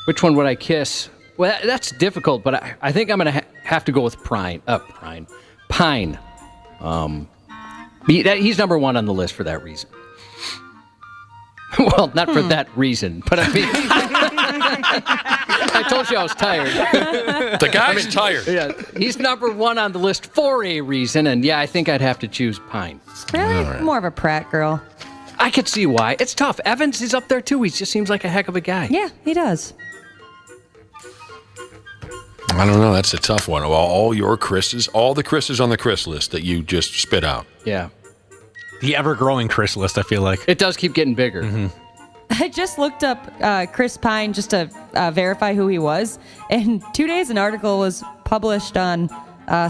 Which one would I kiss? Well, that's difficult, but I think I'm going to have to go with Pine. He's number one on the list for that reason. Well, not for that reason, but I mean, I told you I was tired. The guy's tired. Yeah, he's number one on the list for a reason, and yeah, I think I'd have to choose Pine. Really? More of a Pratt girl. I could see why. It's tough. Evans is up there too. He just seems like a heck of a guy. Yeah, he does. I don't know. That's a tough one. All the Chris's on the Chris list that you just spit out. Yeah. The ever-growing Chris list, I feel like. It does keep getting bigger. Mm-hmm. I just looked up Chris Pine just to verify who he was. And 2 days, an article was published on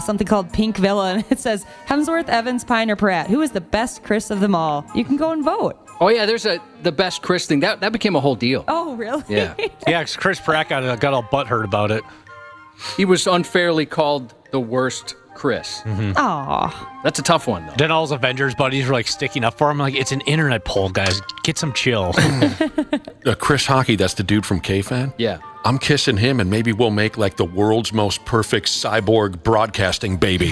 something called Pink Villa. And it says, Hemsworth, Evans, Pine, or Pratt? Who is the best Chris of them all? You can go and vote. Oh, yeah, there's the best Chris thing. That became a whole deal. Oh, really? Yeah. Yeah, 'cause Chris Pratt got all butthurt about it. He was unfairly called the worst Chris. Aw. That's a tough one, though. Then all his Avengers buddies were like sticking up for him. Like, it's an internet poll, guys. Get some chill. Chris Hockey, that's the dude from K-Fan? Yeah. I'm kissing him, and maybe we'll make like the world's most perfect cyborg broadcasting baby.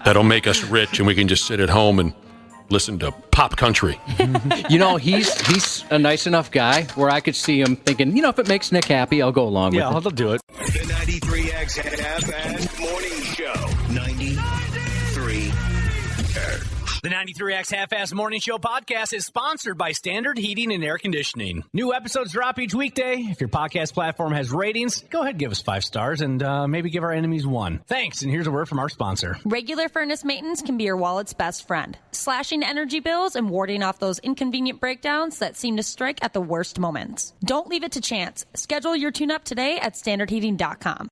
That'll make us rich, and we can just sit at home and listen to pop country. You know, he's a nice enough guy where I could see him thinking, if it makes Nick happy, I'll go along with it. Yeah, I'll do it. The 93X Half-Assed Morning Show. 93X. The 93X Half-Assed Morning Show podcast is sponsored by Standard Heating and Air Conditioning. New episodes drop each weekday. If your podcast platform has ratings, go ahead and give us 5 stars and maybe give our enemies 1. Thanks, and here's a word from our sponsor. Regular furnace maintenance can be your wallet's best friend, slashing energy bills and warding off those inconvenient breakdowns that seem to strike at the worst moments. Don't leave it to chance. Schedule your tune-up today at standardheating.com.